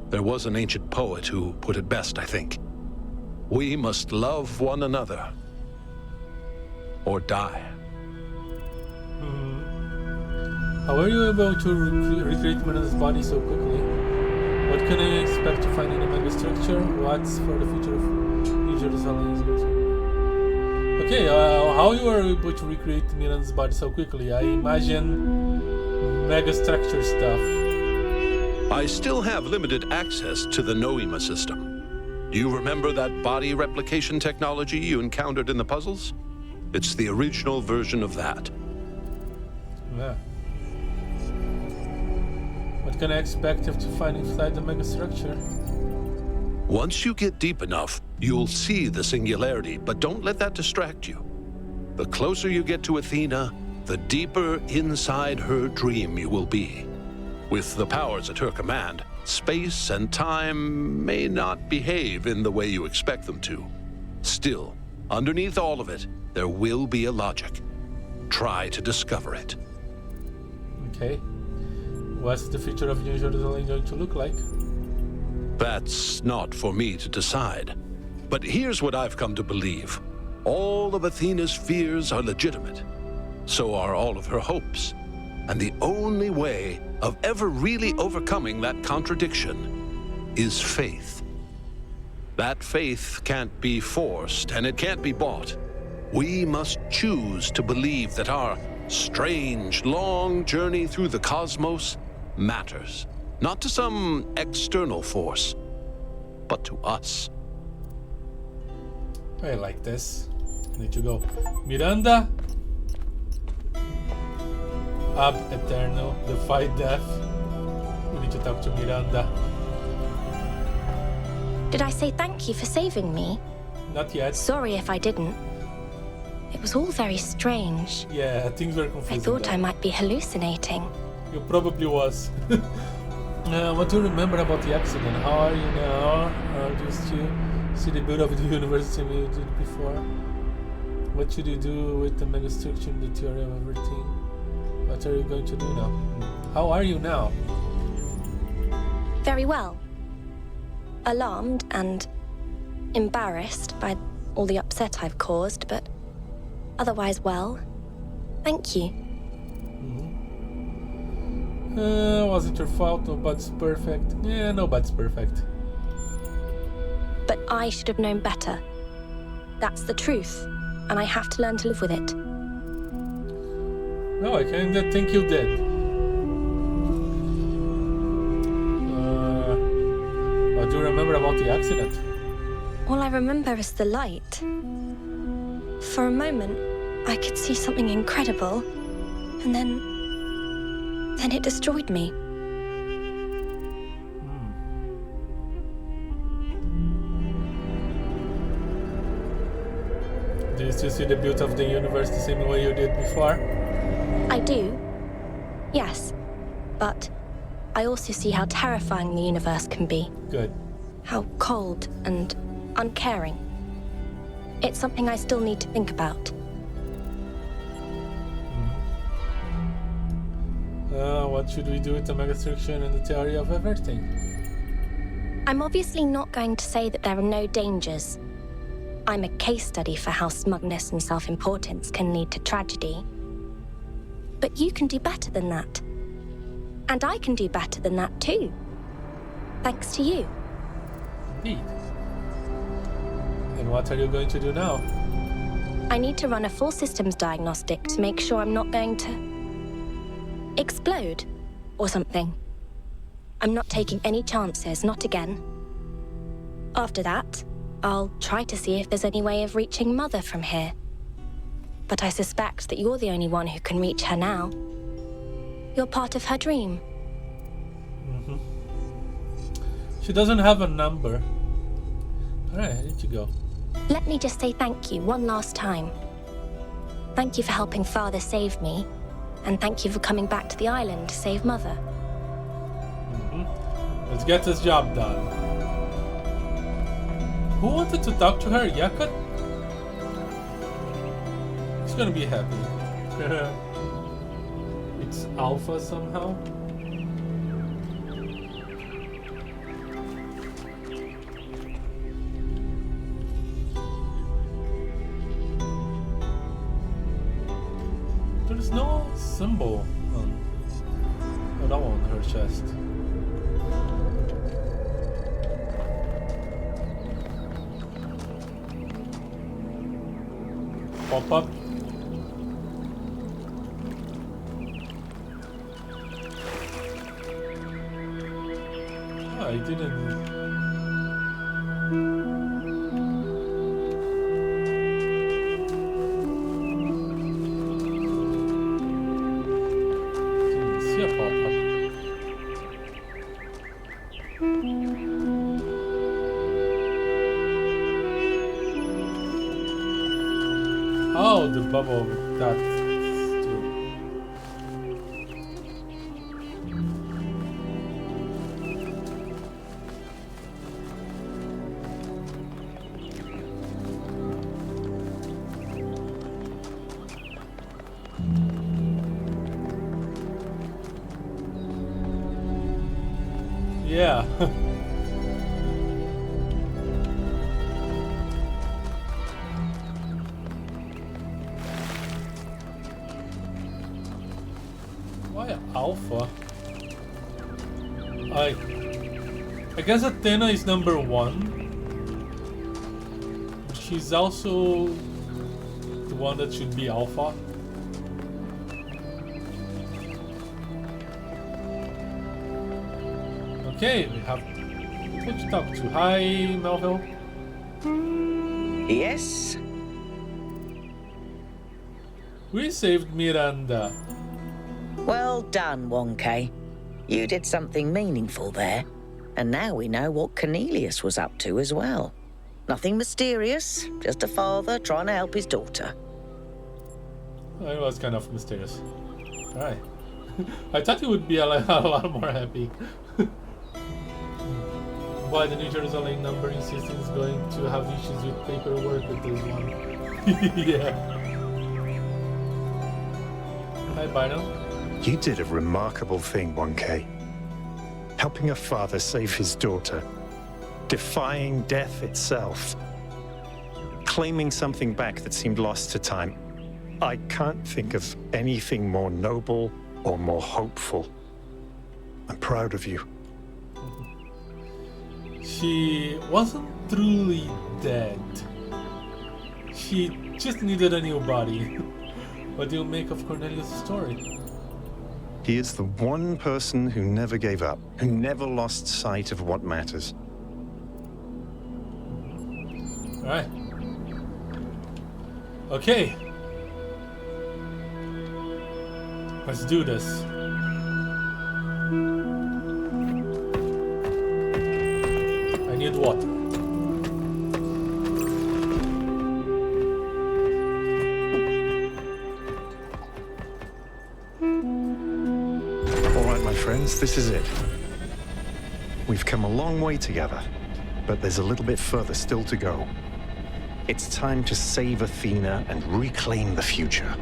B: There was an ancient poet who put it best, I think. We must love one another or die.
A: How are you able to recreate Miranda's body so quickly? What can I expect to find in a megastructure? What's for the future of New Jerusalem? Okay, how you are able to recreate Miranda's body so quickly? I imagine megastructure stuff.
B: I still have limited access to the Noema system. Do you remember that body replication technology you encountered in the puzzles? It's the original version of that.
A: Yeah. What can I expect to find inside the megastructure?
B: Once you get deep enough, you'll see the singularity, but don't let that distract you. The closer you get to Athena, the deeper inside her dream you will be. With the powers at her command, space and time may not behave in the way you expect them to. Still, underneath all of it, there will be a logic. Try to discover it.
A: Okay. What's the future of New Jerusalem going to look like?
B: That's not for me to decide. But here's what I've come to believe. All of Athena's fears are legitimate. So are all of her hopes. And the only way of ever really overcoming that contradiction is faith. That faith can't be forced, and it can't be bought. We must choose to believe that our strange, long journey through the cosmos matters. Not to some external force, but to us.
A: I like this. I need to go. Miranda. Ab Eterno. Defy death. We need to talk to Miranda.
C: Did I say thank you for saving me?
A: Not yet.
C: Sorry if I didn't. It was all very strange.
A: Yeah, things were confusing.
C: I thought I might be hallucinating.
A: You probably was. What do you remember about the accident? How are you now? Do you still see the build of the universe the same way you did before? What should you do with the megastructure and the theory of everything? What are you going to do now? How are you now?
C: Very well. Alarmed and embarrassed by all the upset I've caused, but otherwise well. Thank you.
A: Wasn't your fault, nobody's perfect. Yeah, nobody's perfect.
C: But I should have known better. That's the truth, and I have to learn to live with it.
A: No, I kinda think you did. What do you remember about the accident?
C: All I remember is the light. For a moment, I could see something incredible, and then it destroyed me.
A: Do you still see the beauty of the universe the same way you did before?
C: I do, yes, but I also see how terrifying the universe can be.
A: Good.
C: How cold and uncaring. It's something I still need to think about.
A: What should we do with the megastructure and the theory of everything?
C: I'm obviously not going to say that there are no dangers. I'm a case study for how smugness and self-importance can lead to tragedy. But you can do better than that. And I can do better than that too. Thanks to you.
A: Indeed. And what are you going to do now?
C: I need to run a full systems diagnostic to make sure I'm not going to explode or something. I'm not taking any chances, not again. After that, I'll try to see if there's any way of reaching Mother from here. But I suspect that you're the only one who can reach her now. You're part of her dream.
A: She doesn't have a number. Alright, I need to go.
C: Let me just say thank you one last time. Thank you for helping Father save me, and thank you for coming back to the island to save Mother.
A: Let's get this job done. Who wanted to talk to her? Yakut? He's gonna be happy. It's Alpha somehow. There's no symbol at all on her chest. Pop up. I didn't. See a pop-up. Oh, the bubble with that too. Yeah. Why Alpha? I guess Athena is number 1. She's also the one that should be Alpha. Okay, we have people to talk to. Hi, Melville.
D: Yes?
A: We saved Miranda.
D: Well done, Wonke. You did something meaningful there. And now we know what Cornelius was up to as well. Nothing mysterious, just a father trying to help his daughter.
A: It was kind of mysterious. Alright. I thought you would be a lot more happy. Why the New Jerusalem numbering system is going to have issues with paperwork with this one. Yeah. Hi, Byron.
E: You did a remarkable thing, 1K. Helping a father save his daughter. Defying death itself. Claiming something back that seemed lost to time. I can't think of anything more noble or more hopeful. I'm proud of you.
A: She wasn't truly dead. She just needed a new body. What do you make of Cornelius' story?
E: He is the one person who never gave up, who never lost sight of what matters.
A: Alright. Okay. Let's do this. I need water.
E: All right, my friends, this is it. We've come a long way together, but there's a little bit further still to go. It's time to save Athena and reclaim the future.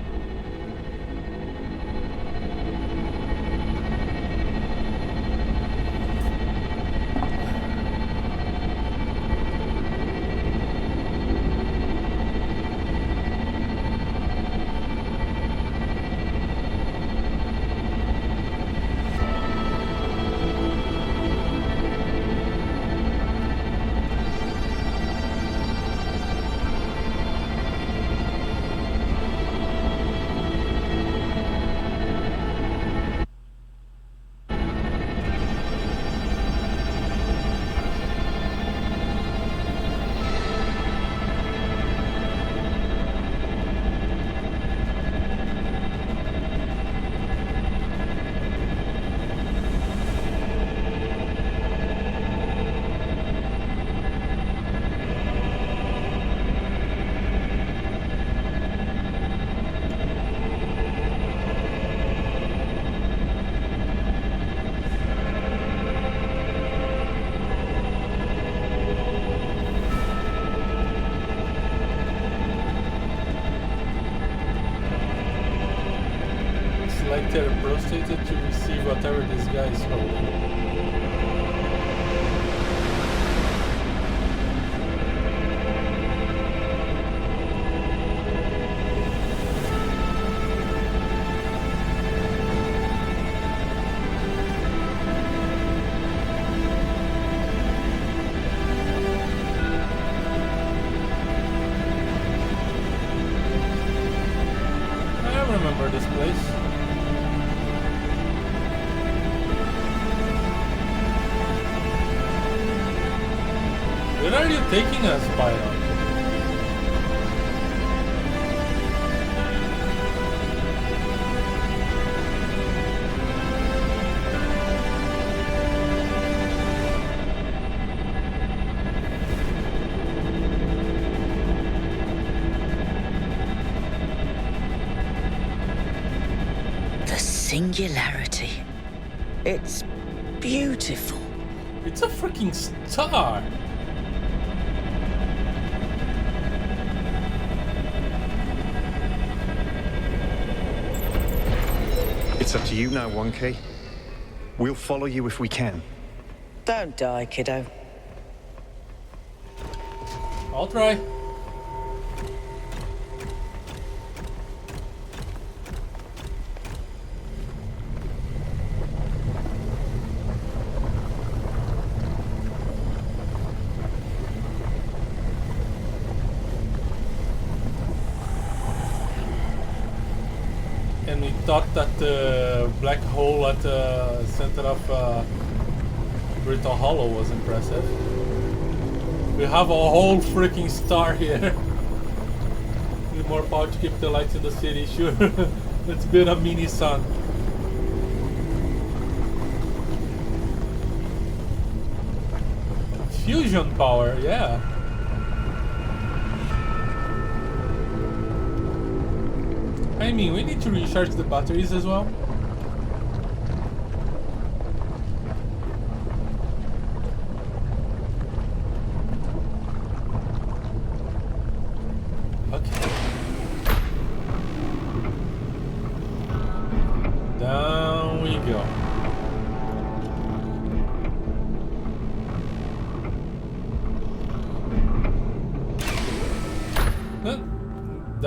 E: Like they're prostrated to receive whatever this guy is holding. I remember this place. Where are you taking us, Byron?
D: The singularity. It's beautiful.
A: It's a freaking star!
E: It's up to you now, 1K. We'll follow you if we can.
D: Don't die, kiddo.
A: I'll try. And we thought that the black hole at the center of Brittle Hollow was impressive. We have a whole freaking star here. Need more power to keep the lights in the city, sure. Let's build a mini sun. Fusion power, yeah. I mean, we need to recharge the batteries as well.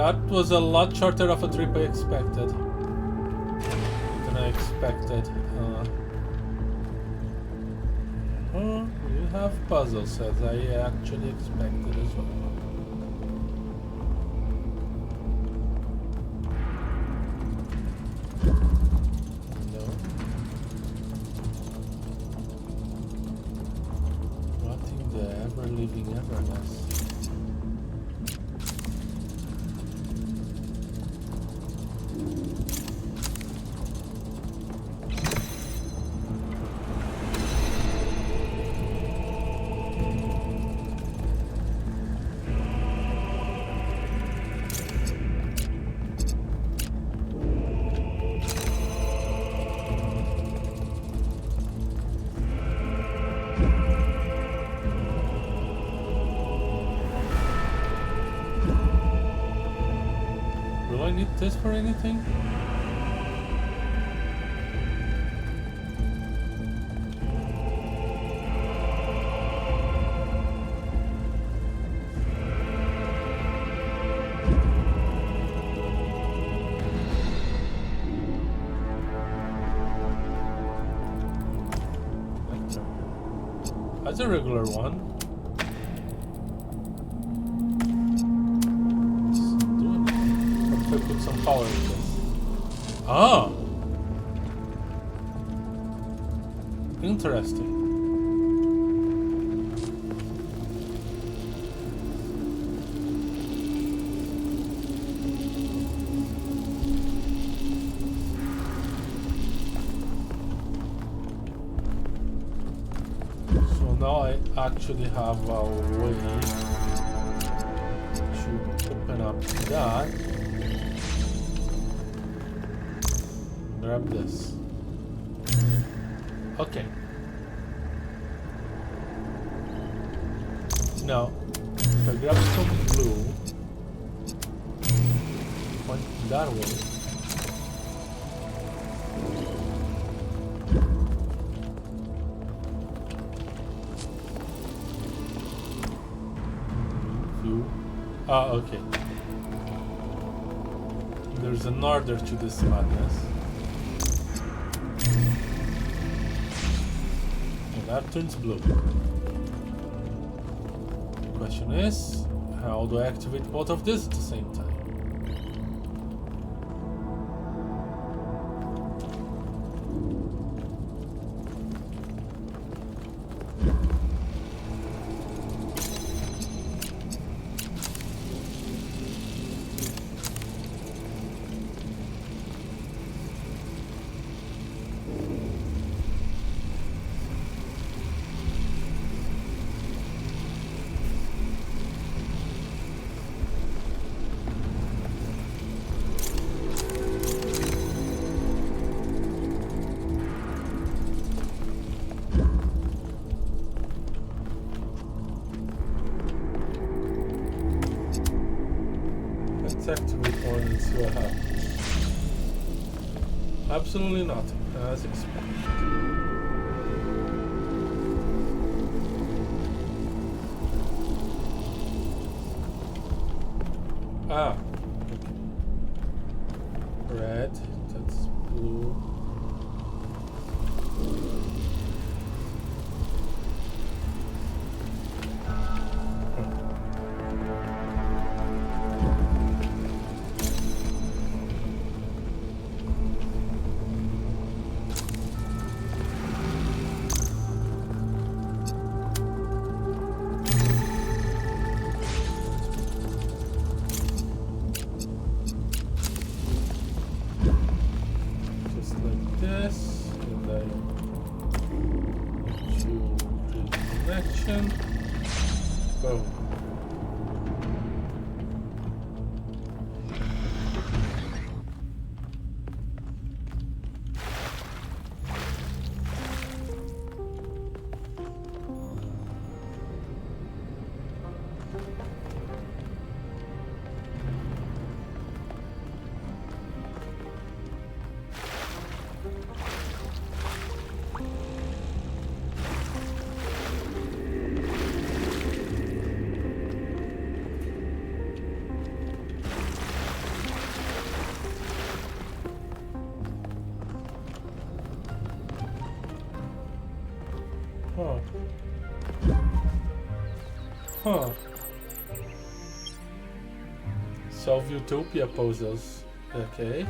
A: that was a lot shorter of a trip I expected. Than I expected. You have puzzles as I actually expected as well. No. What in the ever-living everness? Do I need this for anything? That's a regular one. If I put some power in this. Ah! Interesting. So now I actually have a way to open up that. Grab this. Okay. Now, if I grab some blue, point that way. Okay. There's an order to this madness. And that turns blue. The question is, how do I activate both of this at the same time? Activate one and see what happens. Absolutely nothing, as expected. Ah, okay. Red, that's blue. Boom. Huh. Huh. Solve Utopia puzzles. Okay.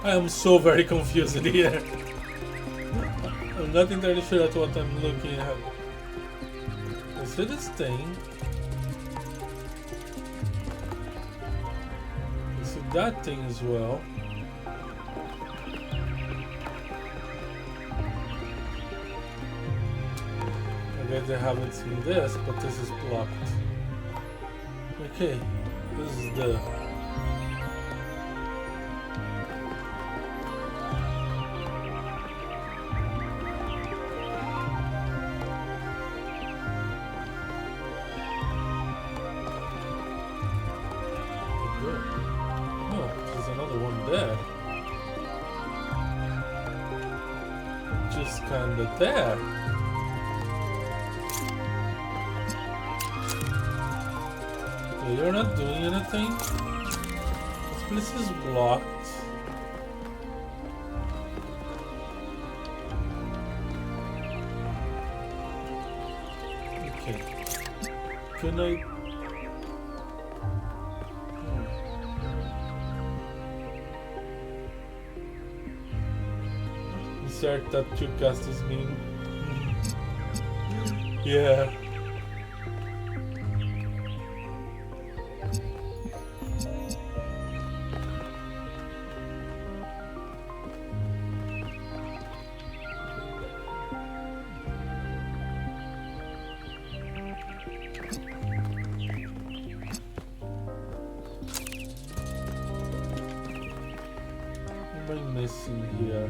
A: I am so very confused here. I'm not entirely sure at what I'm looking at. Is it this thing? Is it that thing as well? I guess I haven't seen this, but this is blocked. Okay, this is the... there. Okay, you're not doing anything. This place is blocked. Okay. Can I... Insert that you cast is mean. Yeah. What am I missing here?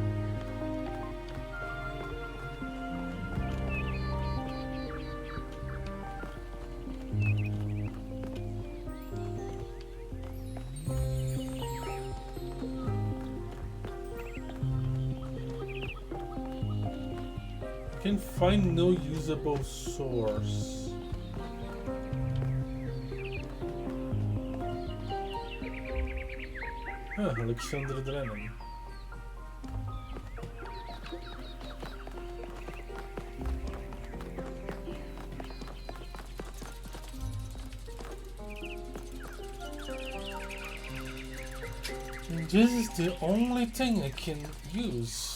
A: Can find no usable source. Alexander Drennan. And this is the only thing I can use.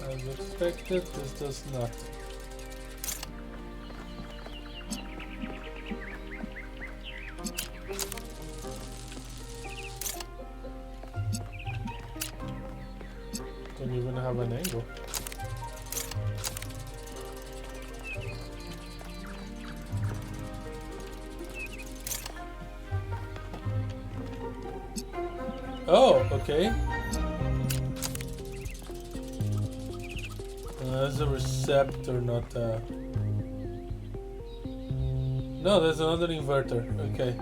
A: As expected, this does nothing. Don't even have an angle. Oh, okay. That's a receptor, not a... No, there's another inverter. Okay.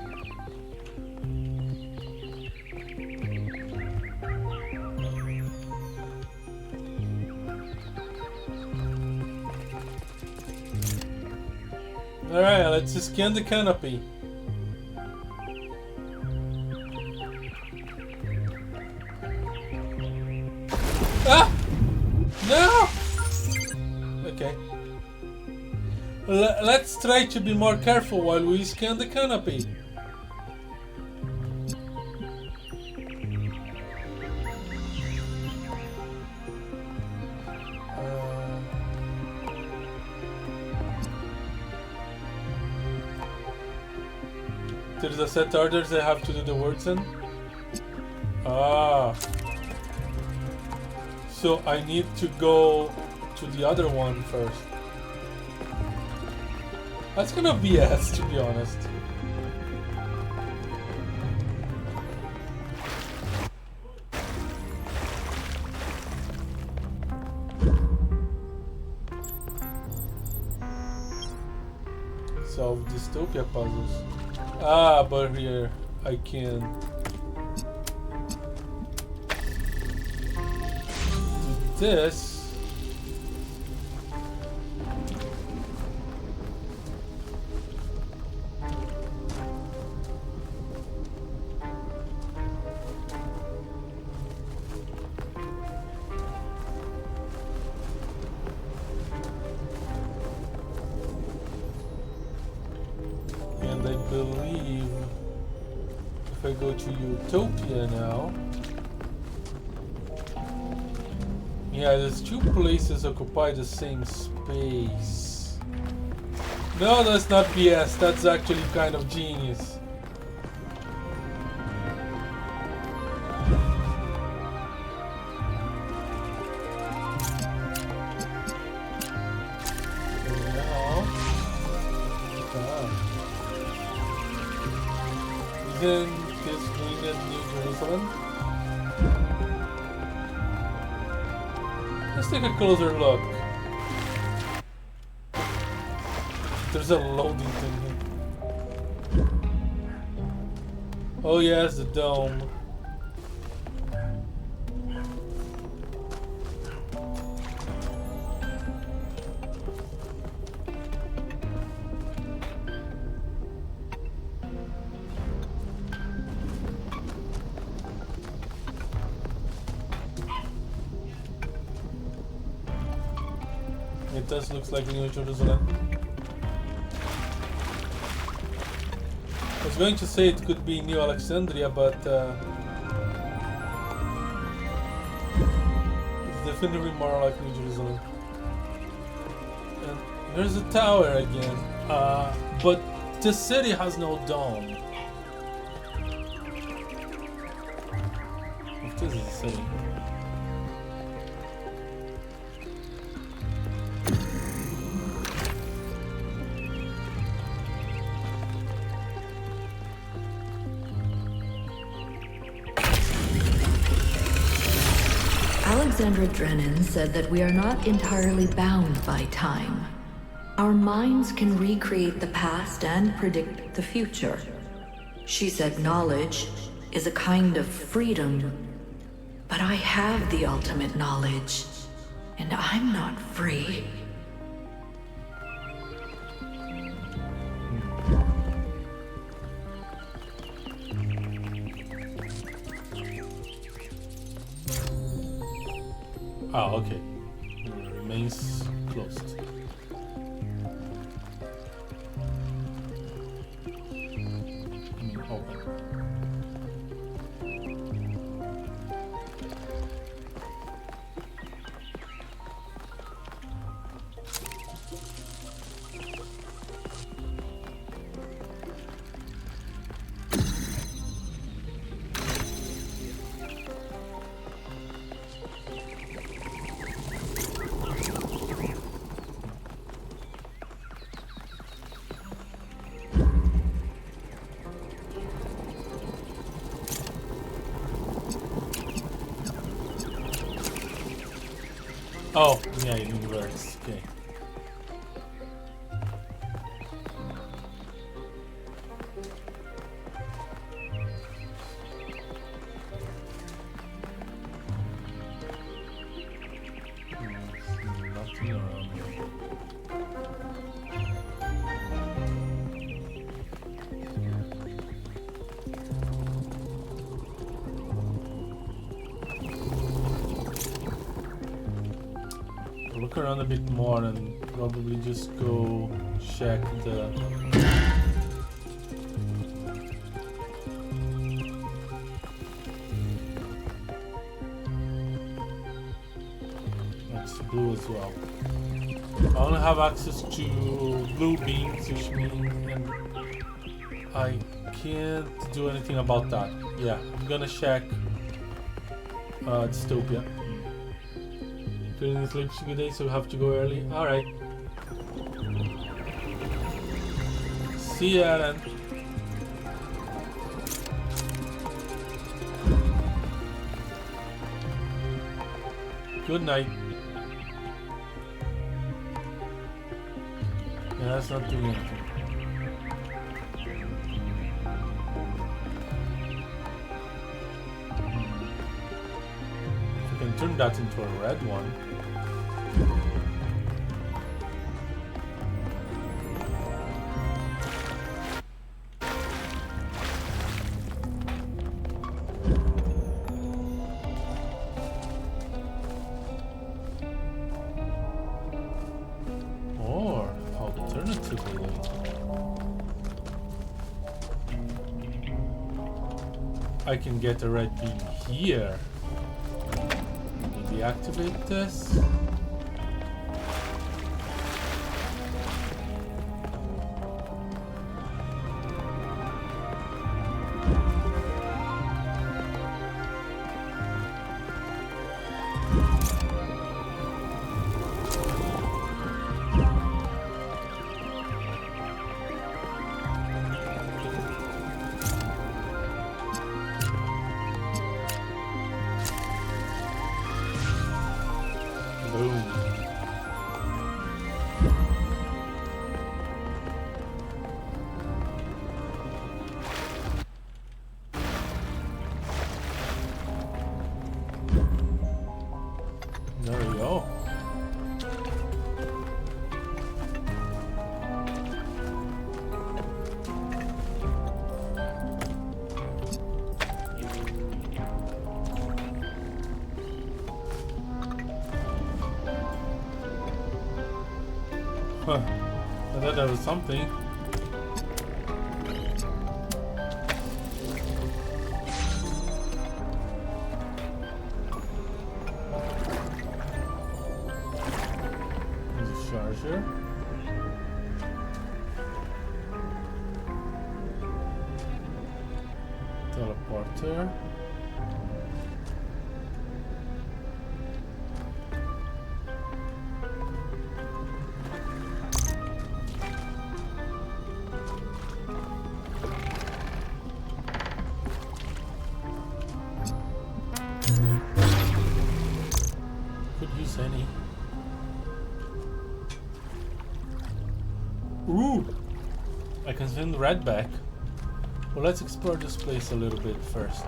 A: Alright, let's scan the canopy. Ah! No! Okay. Let's try to be more careful while we scan the canopy. There's a set orders I have to do the works in. Ah. So I need to go to the other one first. That's gonna be BS, to be honest. Solve dystopia puzzles. Ah, but here I can do this. And I believe if I go to Utopia now, yeah, there's two places occupy the same space. No, that's not BS, that's actually kind of genius. Isn't this needed New Jerusalem? Let's take a closer look. There's a loading thing here. Oh yes, the dome. It does look like New Jerusalem. I was going to say it could be New Alexandria, but it's definitely more like New Jerusalem. And here's the tower again, but the city has no dome. If this is a city.
F: Alexandra Drennan said that we are not entirely bound by time. Our minds can recreate the past and predict the future. She said knowledge is a kind of freedom, but I have the ultimate knowledge, and I'm not free.
A: Ah, okay. Remains closed. Open. Oh, yeah, it works. Okay. Nothing around here. Look around a bit more and probably just go check the... That's blue as well. I only have access to blue beams, which means I can't do anything about that. Yeah, I'm gonna check dystopia. Feeling sleep today, so we have to go early. Alright. See ya then. Good night. Yeah, that's not doing anything. If we can turn that into a red one. I can get a red beam here. Maybe activate this. There we go. Huh. I thought that was something. Charger. Teleporter. Could use any. Ooh! I can send red back. Well, let's explore this place a little bit first.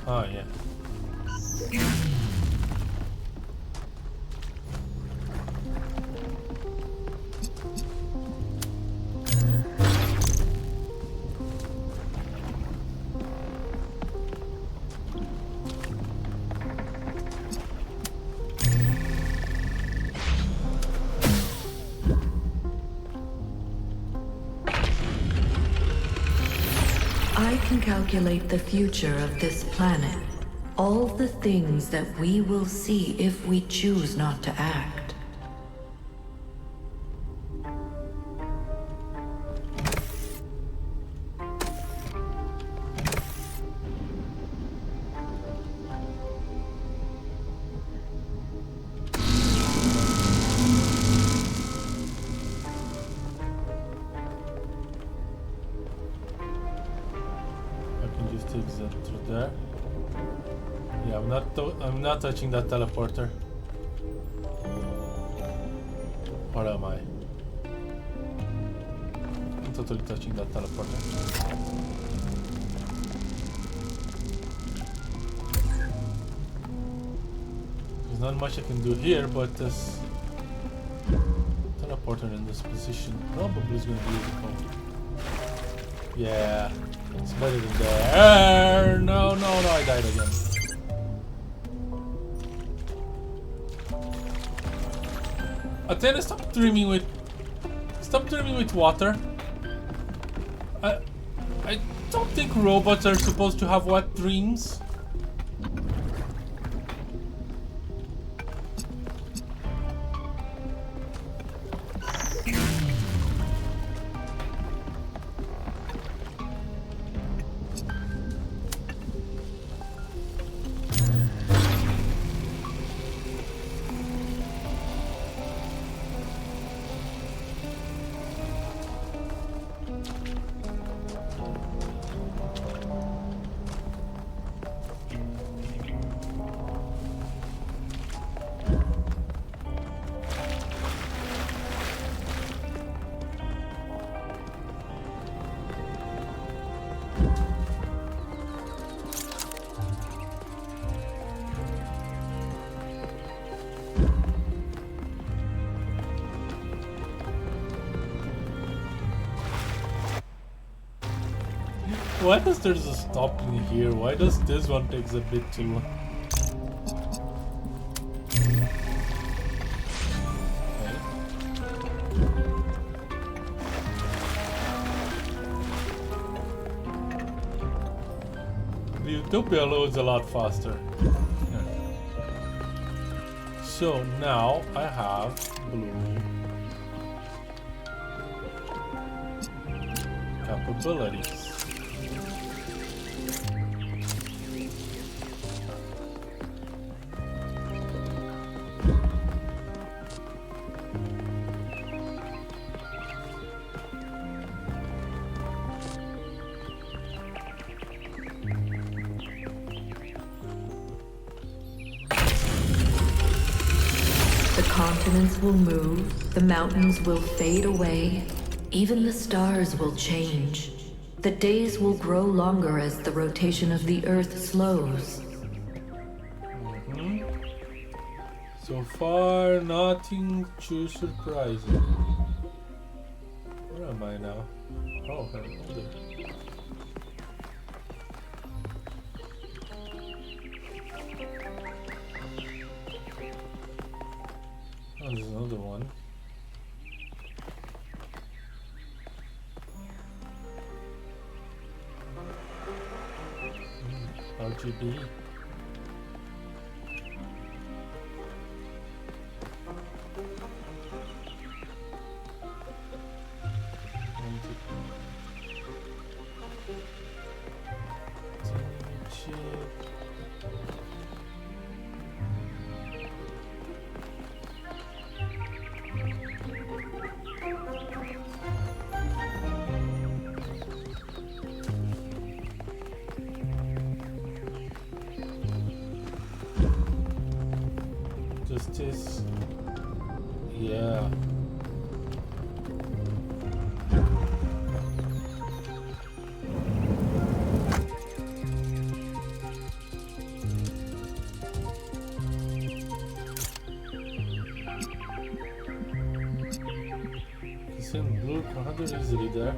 A: Oh, yeah.
F: I can calculate the future of this planet. All the things that we will see if we choose not to act.
A: Exit through there. Yeah, I'm not touching that teleporter. Or am I? I'm totally touching that teleporter. There's not much I can do here, but this teleporter in this position probably is going to be useful. Yeah. It's better than there. No, I died again. Athena, stop dreaming with water. don't think robots are supposed to have wet dreams. Why does there's a stop in here? Why does this one takes a bit too long? The Utopia loads a lot faster. So now I have blue capabilities.
F: Continents will move, the mountains will fade away, even the stars will change. The days will grow longer as the rotation of the Earth slows.
A: So far, nothing too surprising. Where am I now? Oh, hello. Oh, there's another one. RGB. Justice. Yeah. Send blue rather easily there.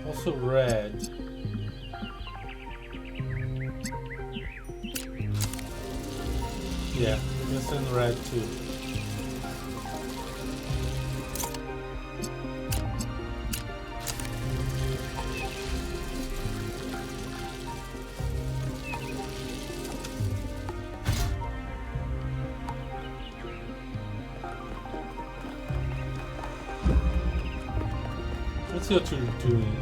A: Also red. Yeah, you can send red too. What's what you're doing?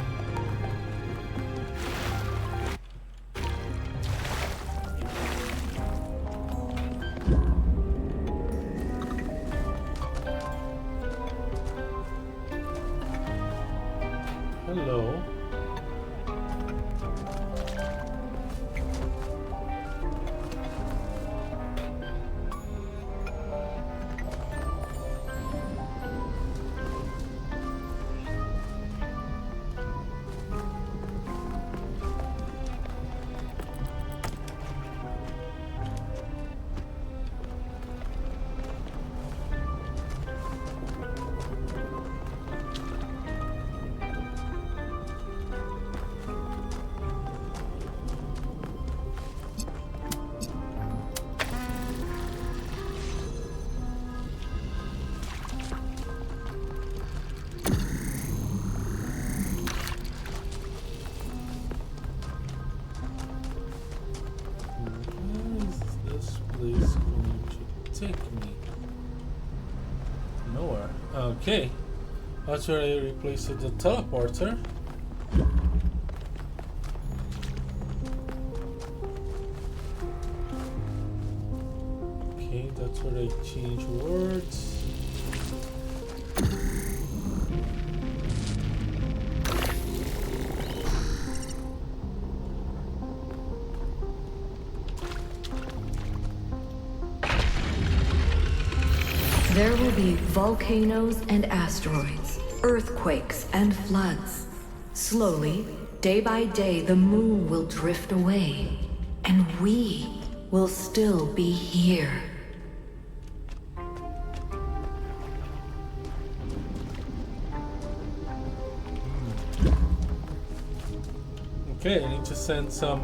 A: Hello. Okay, that's where I replaced the teleporter. Okay, that's where I change words.
F: There will be volcanoes and asteroids, earthquakes and floods. Slowly, day by day, the moon will drift away, and we will still be here.
A: Okay, I need to send some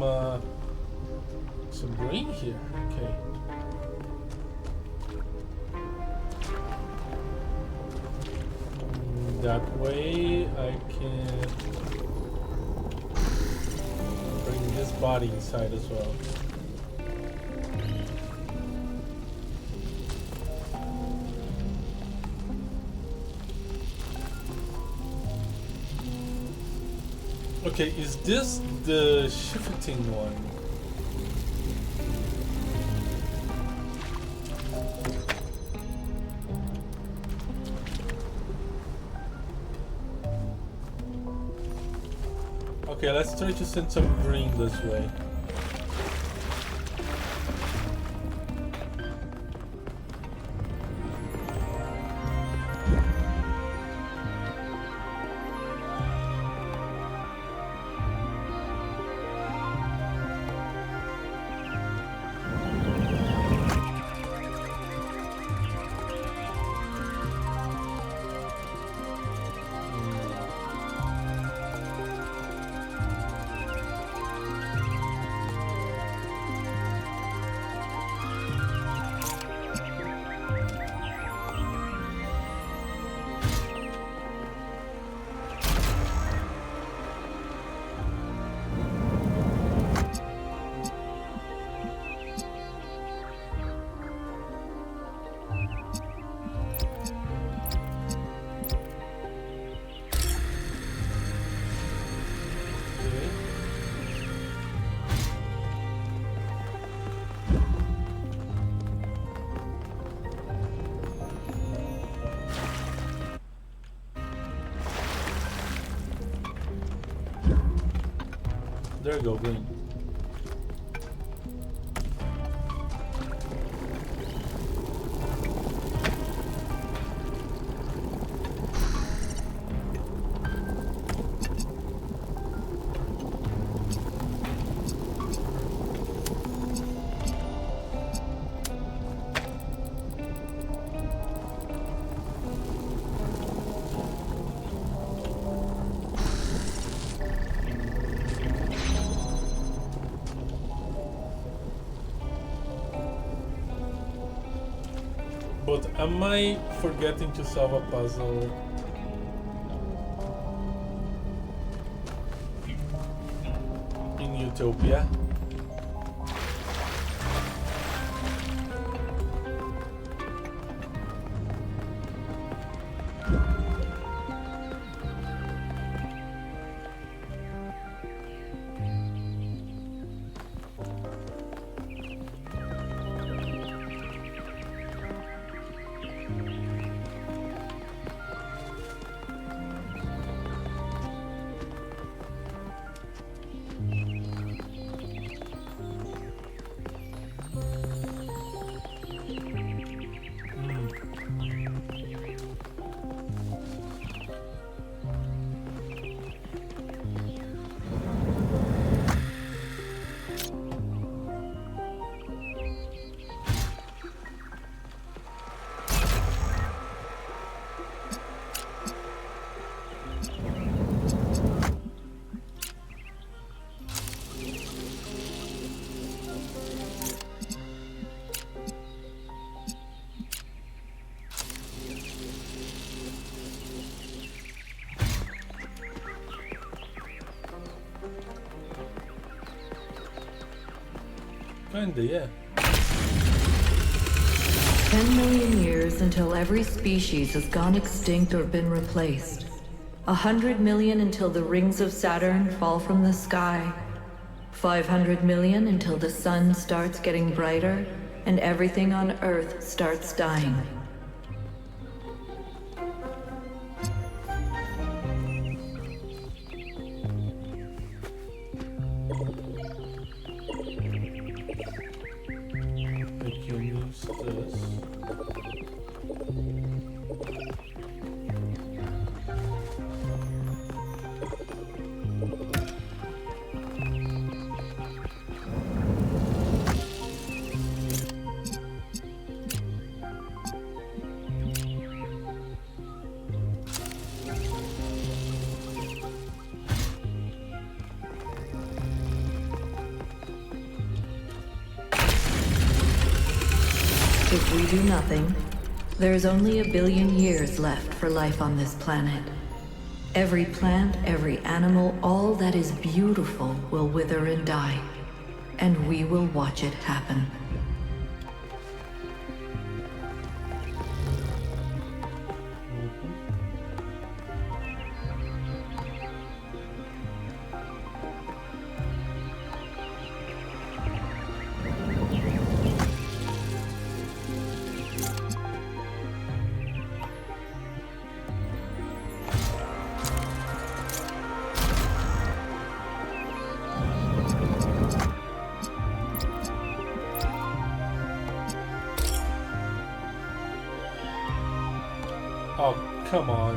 A: grain here. Okay. That way I can bring this body inside as well. Okay, is this the shifting one? Okay, let's try to send some green this way. There you go, green. But am I forgetting to solve a puzzle? In Utopia? Kinda, yeah.
F: 10 million years until every species has gone extinct or been replaced. 100 million until the rings of Saturn fall from the sky. 500 million until the sun starts getting brighter and everything on Earth starts dying. If we do nothing, there's only 1 billion years left for life on this planet. Every plant, every animal, all that is beautiful will wither and die. And we will watch it happen.
A: Oh, come on.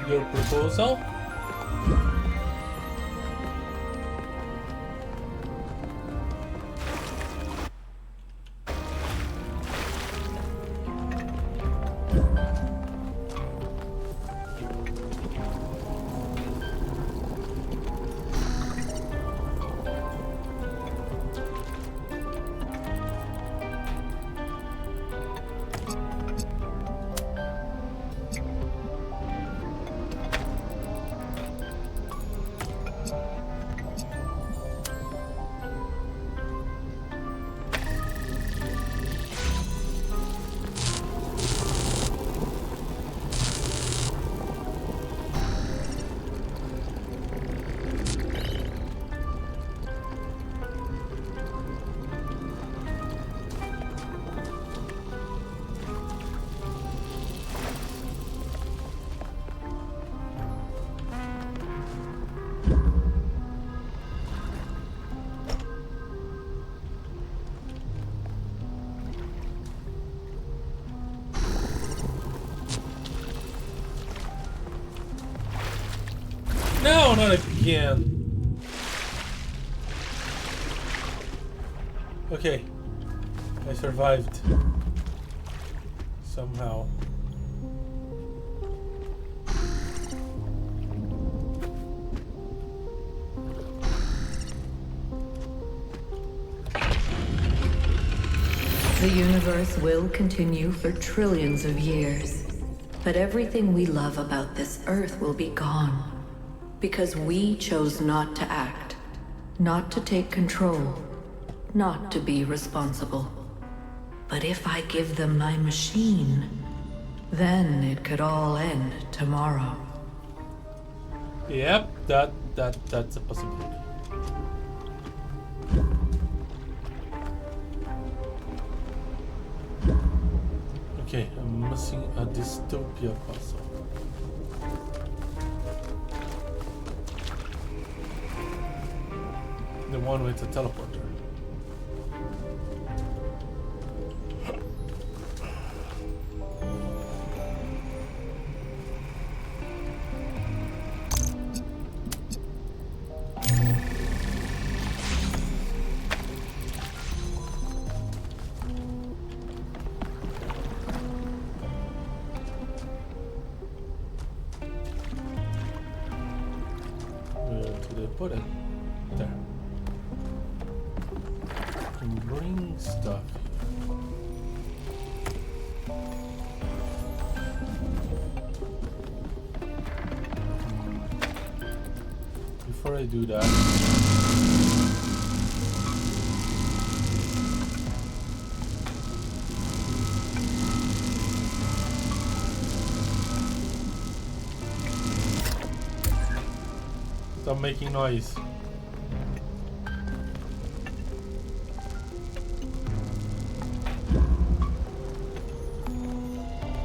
A: Your proposal? No, not again. Okay, I survived. Somehow.
F: The universe will continue for trillions of years. But everything we love about this Earth will be gone. Because we chose not to act, not to take control, not to be responsible. But if I give them my machine, then it could all end tomorrow.
A: Yep, that's a possibility. Okay, I'm missing a dystopia puzzle. The one with the teleporter. Where did I put it? There. Can bring stuff. before I do that. Stop making noise.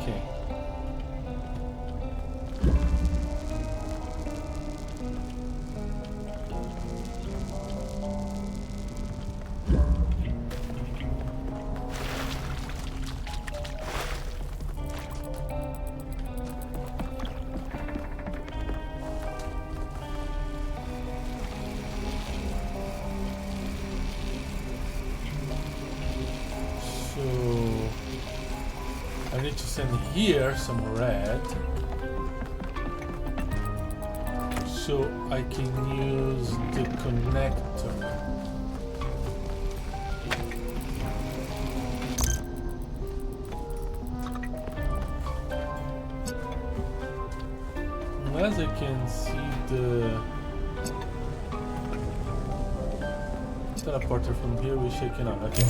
A: Okay. I need to send here some red so I can use the connector. As I can see the teleporter from here, we shaking out. Okay.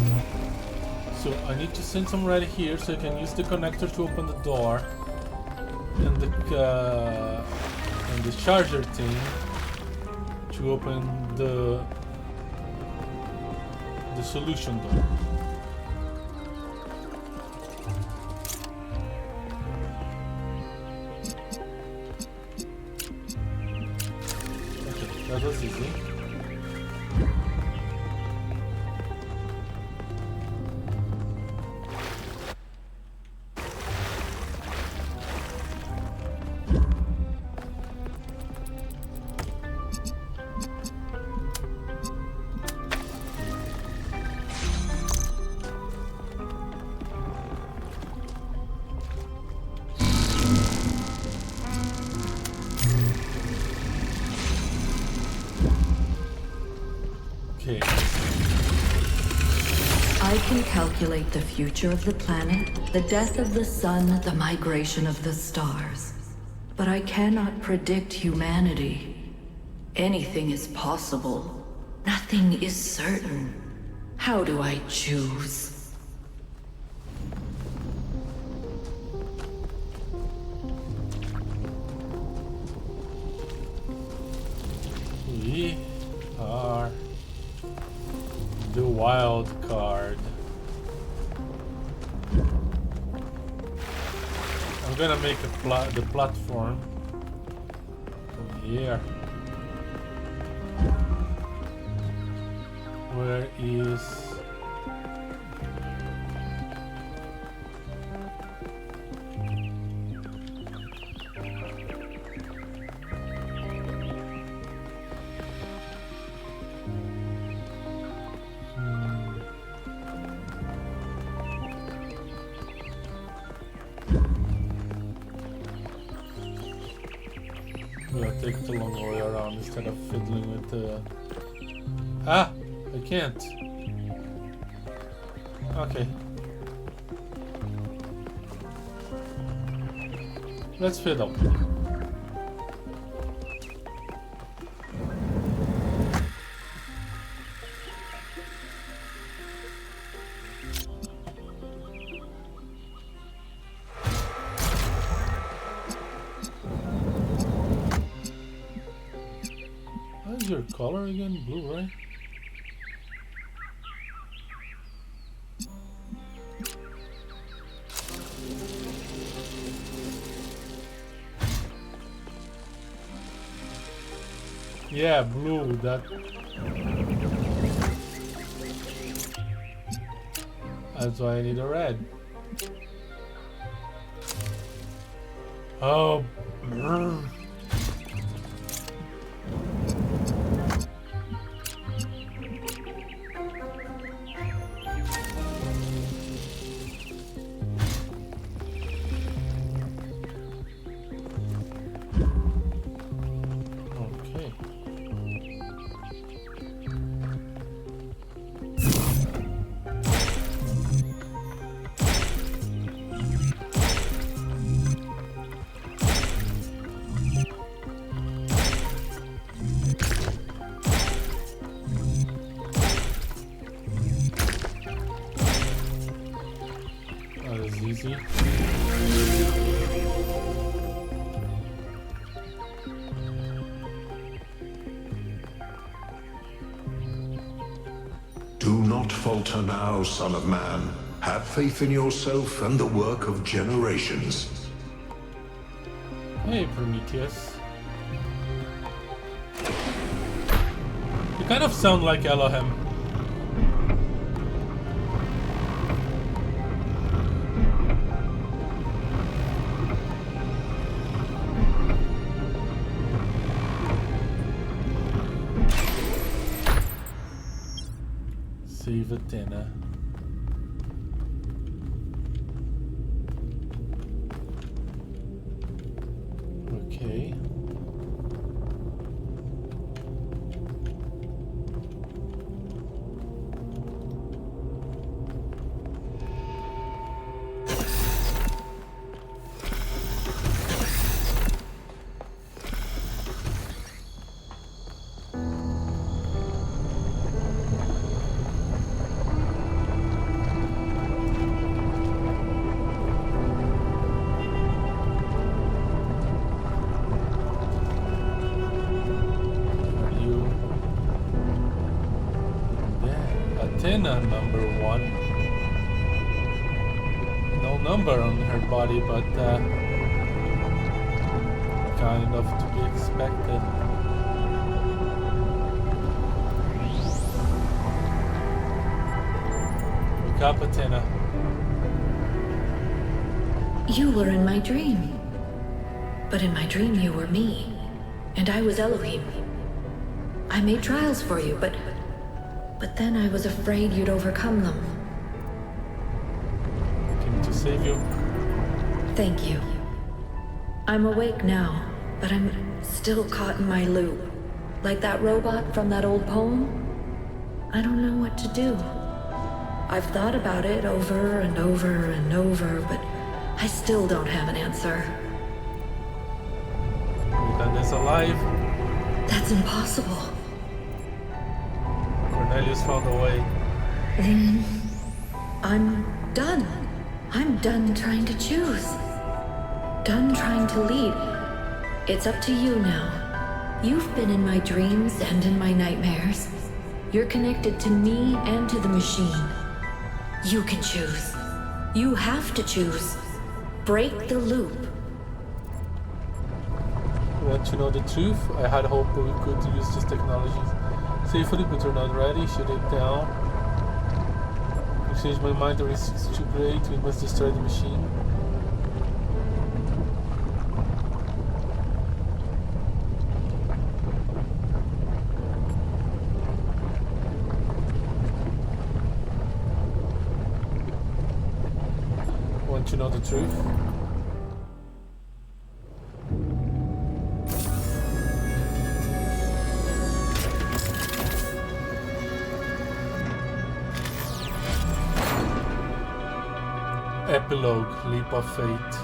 A: So I need to send some red here so I can use the connector to open the door, and the charger thing to open the solution door. Okay, that was easy. Okay.
F: I can calculate the future of the planet, the death of the sun, the migration of the stars. But I cannot predict humanity. Anything is possible. Nothing is certain. How do I choose?
A: We are the wild card. I'm gonna make the platform from here. Where is take the long way around instead of fiddling with the... Ah! I can't. Okay. Let's fiddle. How's your color again? Blue, right? Yeah, blue, that... That's why I need a red. Oh... easy.
G: Do not falter now, son of man. Have faith in yourself and the work of generations.
A: Hey, Prometheus. You kind of sound like Elohim. Save Athena. Okay. Athena, number 1. No number on her body, but kind of to be expected. Wake up, Athena.
F: You were in my dream. But in my dream you were me. And I was Elohim. I made trials for you, but then I was afraid you'd overcome them.
A: Came to save you.
F: Thank you. I'm awake now, but I'm still caught in my loop. Like that robot from that old poem. I don't know what to do. I've thought about it over and over and over, but I still don't have an answer.
A: Ethan is alive.
F: That's impossible.
A: Cornelius found a way.
F: Then I'm done. I'm done trying to choose. Done trying to lead. It's up to you now. You've been in my dreams and in my nightmares. You're connected to me and to the machine. You can choose. You have to choose. Break the loop.
A: Want to know the truth? I had hoped we could use these technologies safely, but we're not ready. Shut it down. I changed my mind. The risk is too great. We must destroy the machine. Want to know the truth? Epilogue, Leap of Fate.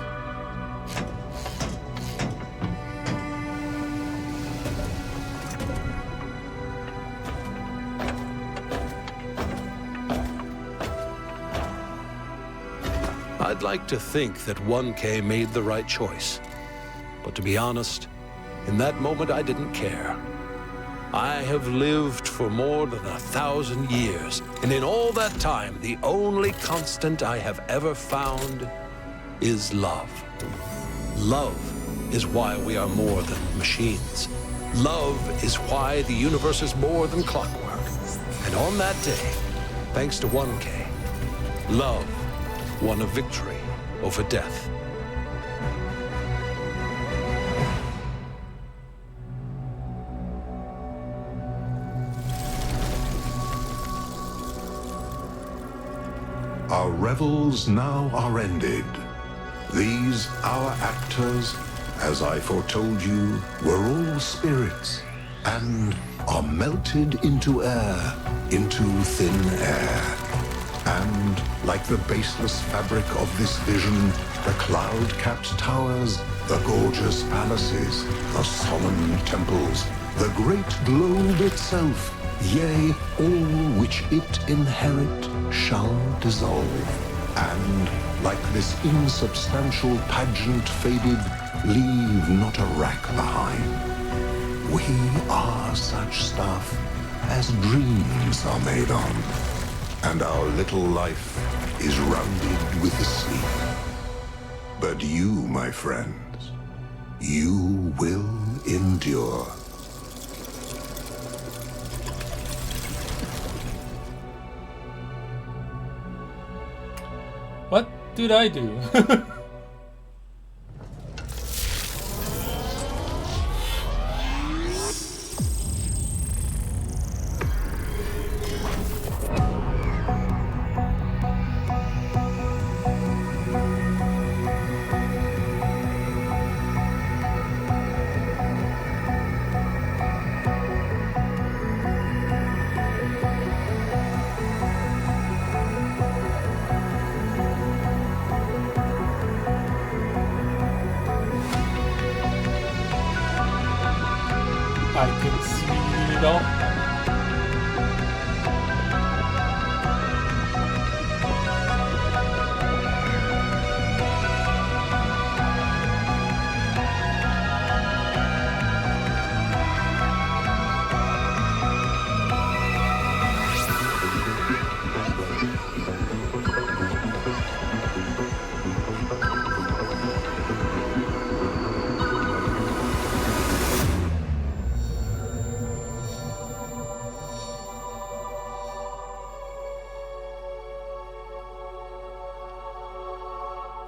B: I'd like to think that 1K made the right choice. But to be honest, in that moment I didn't care. I have lived for more than 1,000 years, and in all that time, the only constant I have ever found is love. Love is why we are more than machines. Love is why the universe is more than clockwork. And on that day, thanks to 1K, love won a victory over death.
G: Our revels now are ended. These, our actors, as I foretold you, were all spirits, and are melted into air, into thin air. And, like the baseless fabric of this vision, the cloud-capped towers, the gorgeous palaces, the solemn temples, the great globe itself, yea, all which it inherit shall dissolve. And, like this insubstantial pageant faded, leave not a rack behind. We are such stuff as dreams are made of, and our little life is rounded with the sleep. But you, my friends, you will endure.
A: What did I do? I can see it all.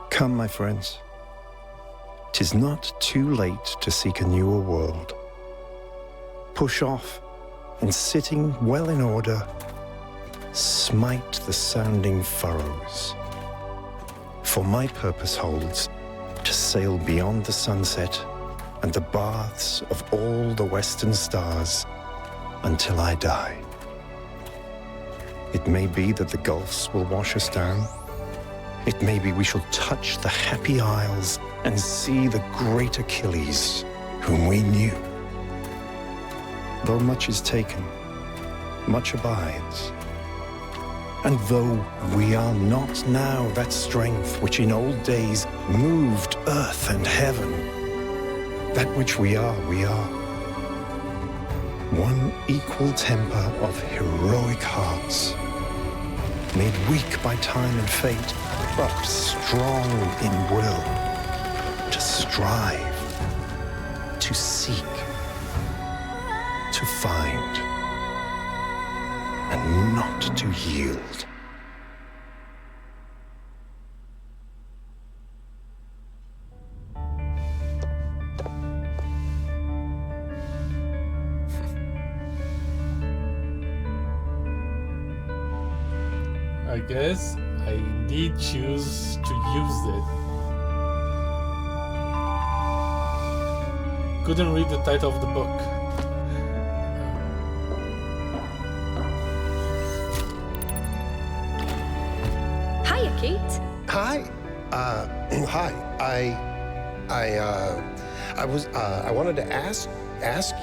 E: Come, my friends. 'Tis not too late to seek a newer world. Push off, and sitting well in order, smite the sounding furrows. For my purpose holds to sail beyond the sunset and the baths of all the western stars until I die. It may be that the gulfs will wash us down. It may be we shall touch the happy isles and see the great Achilles, whom we knew. Though much is taken, much abides. And though we are not now that strength which in old days moved earth and heaven, that which we are, we are. One equal temper of heroic hearts, made weak by time and fate, but strong in will, to strive, to seek, to find, and not to yield.
A: I guess I indeed choose to use it. Couldn't read the title of the book.
C: Hiya, Kate.
H: Hi. Hi. I wanted to ask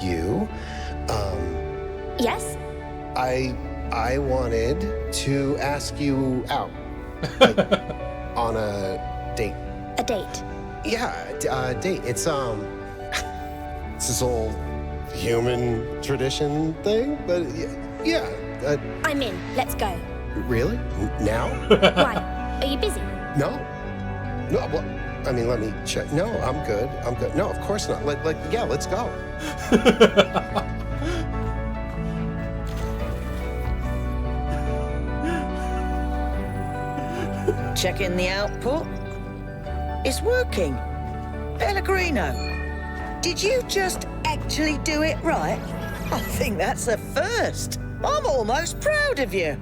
H: you.
C: Yes?
H: I wanted to ask you out, like, on a date.
C: A date.
H: Yeah, a date. It's this old human tradition thing, but yeah.
C: I'm in. Let's go.
H: Really? Now?
C: Why? Are you busy?
H: No. Well, I mean, let me check. No, I'm good. No, of course not. Yeah, let's go.
D: Checking the output. It's working. Pellegrino, did you just actually do it right? I think that's a first. I'm almost proud of you.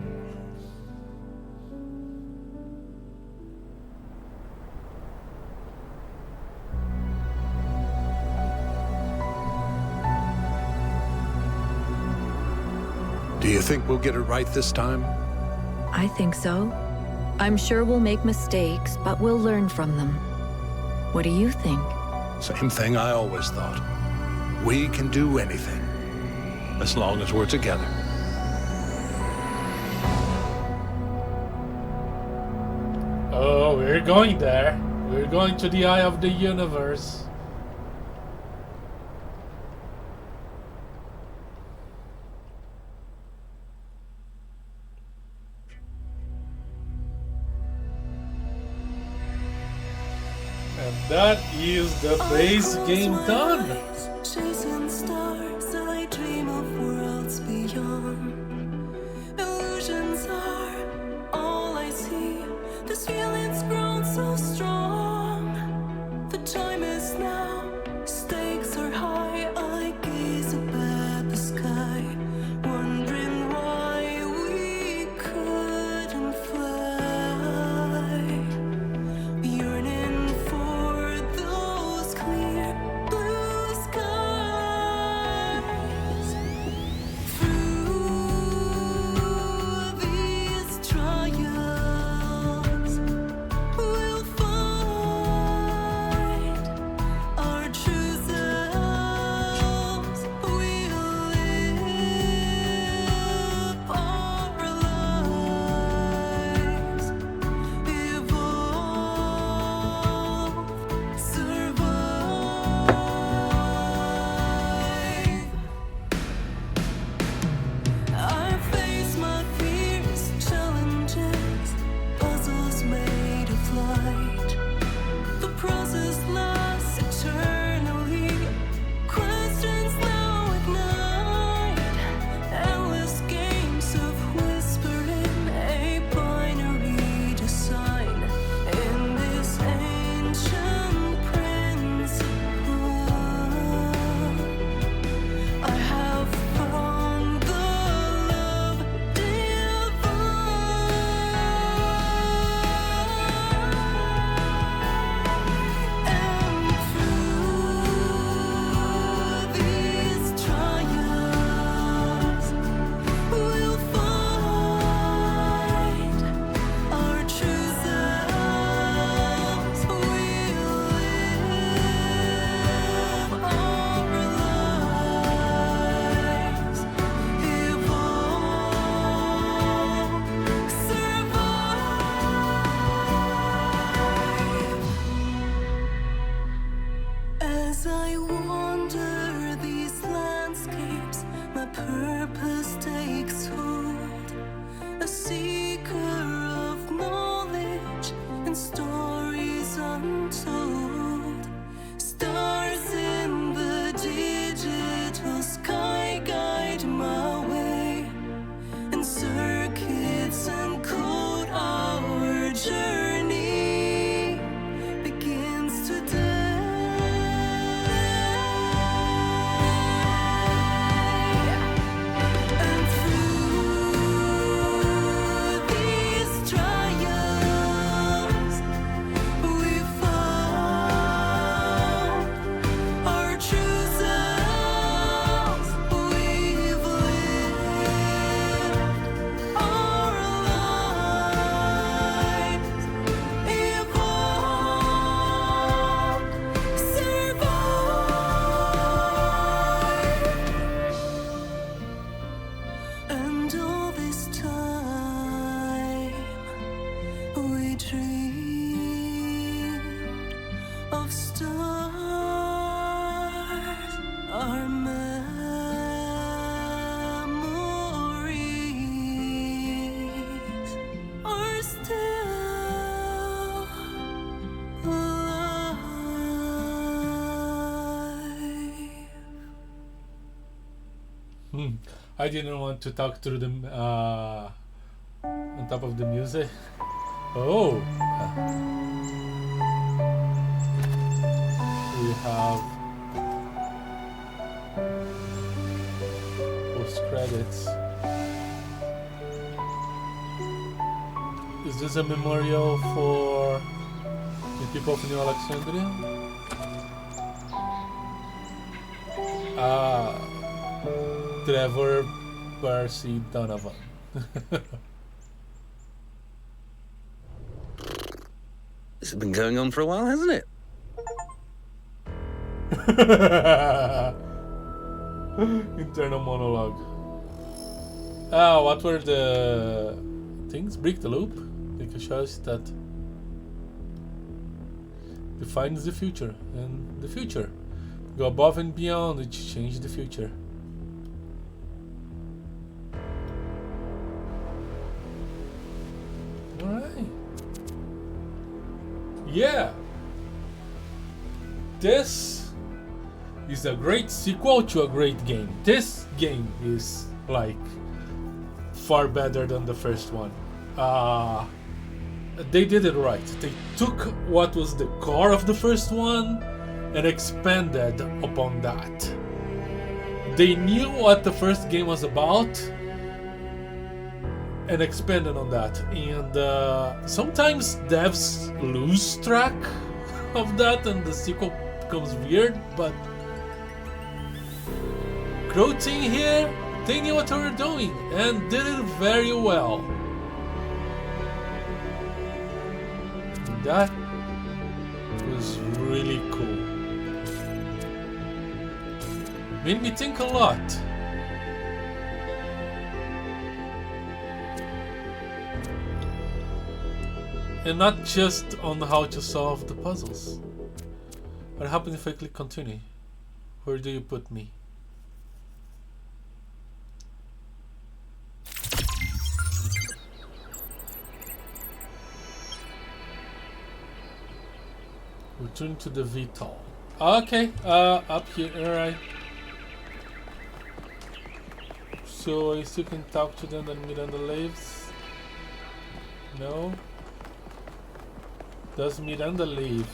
B: Do you think we'll get it right this time?
F: I think so. I'm sure we'll make mistakes, but we'll learn from them. What do you think?
B: Same thing I always thought. We can do anything, as long as we're together.
A: we're going there. We're going to the eye of the universe. And that is the base game done.
I: Chasing stars, I dream of worlds beyond. Illusions are all I see. This feeling's grown so strong. The time is now, stakes are high. I gaze up at the sky, wondering why we couldn't fly. Yearning for those clear blue skies. Through these trials, we'll find our true selves. We'll live our lives, evolve, survive. I face my fears, challenges, puzzles made of light. The process lasts eternally. Questions now ignite. Endless games of whispering, a binary design. In this ancient principle, I have found the love divine. And through these trials, we'll find our true selves. We'll live our lives, evolve, survive. As I wander these landscapes, my purpose takes hold. A seeker of knowledge and stories untold. Stars in the digital sky guide my way, and circuits encode our journey begins today. And through these trials, we found our true selves. We've lived our lives, evolved, survived. And all this time, we dreamed of stars. Our memories are still alive.
A: I didn't want to talk through the on top of the music. Oh, we have post credits. Is this a memorial for the people of New Alexandria? Trevor Percy Donovan.
J: This has been going on for a while, hasn't it?
A: Internal monologue. What were the things? Break the loop. Take a choice that defines the future, and the future. Go above and beyond to change the future. Alright. Yeah. This is a great sequel to a great game. This game is like far better than the first one. They did it right. They took what was the core of the first one and expanded upon that. They knew what the first game was about and expanded on that. And sometimes devs lose track of that and the sequel becomes weird, but Crow Team here, they knew what they were doing and did it very well. That was really cool. Made me think a lot. And not just on how to solve the puzzles. What happens if I click continue? Where do you put me? Return to the VTOL. Okay, up here, alright. So I still can talk to them and Miranda leaves? No? Does Miranda leave?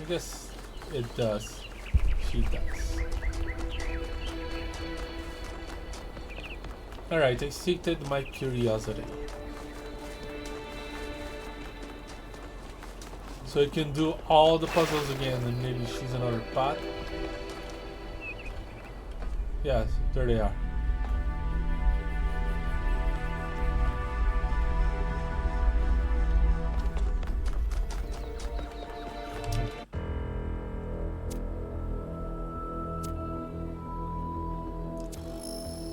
A: I guess it does. She does. Alright, I seated my curiosity. So I can do all the puzzles again and maybe choose another path. Yes, there they are.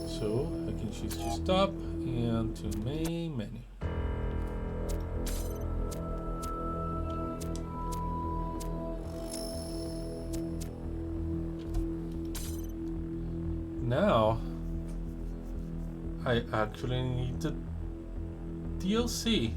A: So I can choose to stop and to main menu. Now I actually need the DLC.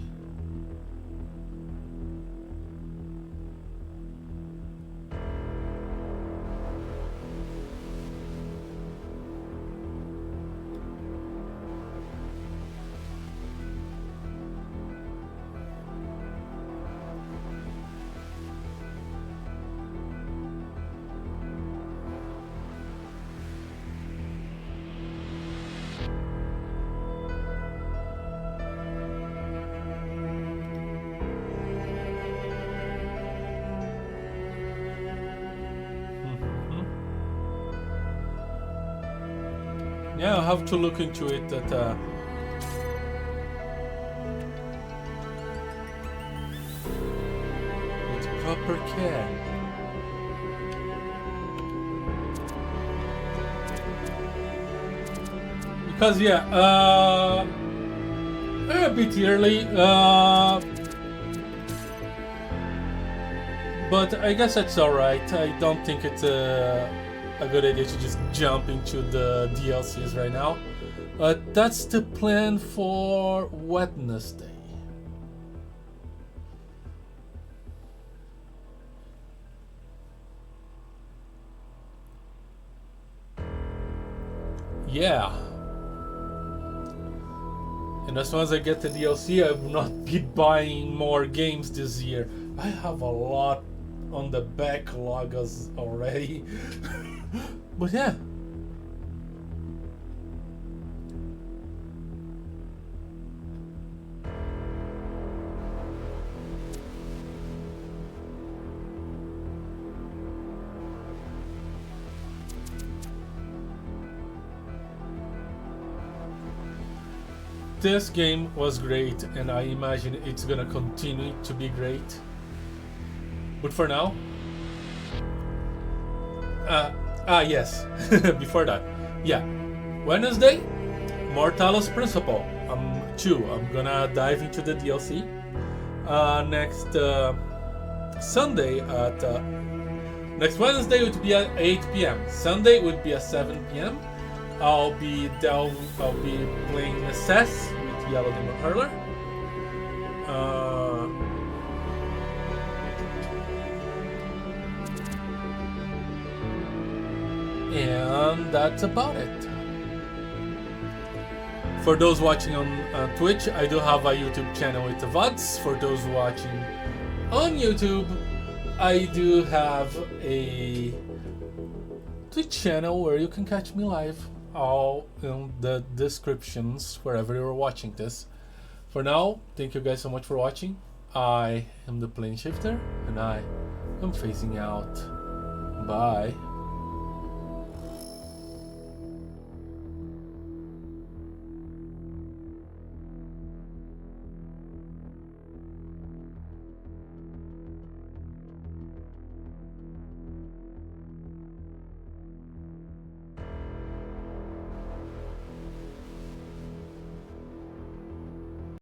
A: Yeah, I'll have to look into it with proper care. Because yeah, a bit early, but I guess that's alright. I don't think it's a good idea to just jump into the DLCs right now. But that's the plan for Wednesday. Yeah. And as soon as I get the DLC, I will not be buying more games this year. I have a lot on the backlog already. But yeah. This game was great, and I imagine it's gonna continue to be great. But for now, yes, before that, yeah, Wednesday, more Talos Principle. I'm gonna dive into the DLC. Next Sunday at next Wednesday would be at 8 p.m. Sunday would be at 7 p.m. I'll be playing Assess with Yellow Demon Hurler. And that's about it. For those watching on Twitch, I do have a YouTube channel with the VODs. For those watching on YouTube, I do have a Twitch channel where you can catch me live. All in the descriptions wherever you're watching this. For now, thank you guys so much for watching. I am the Plane Shifter, and I am phasing out. Bye.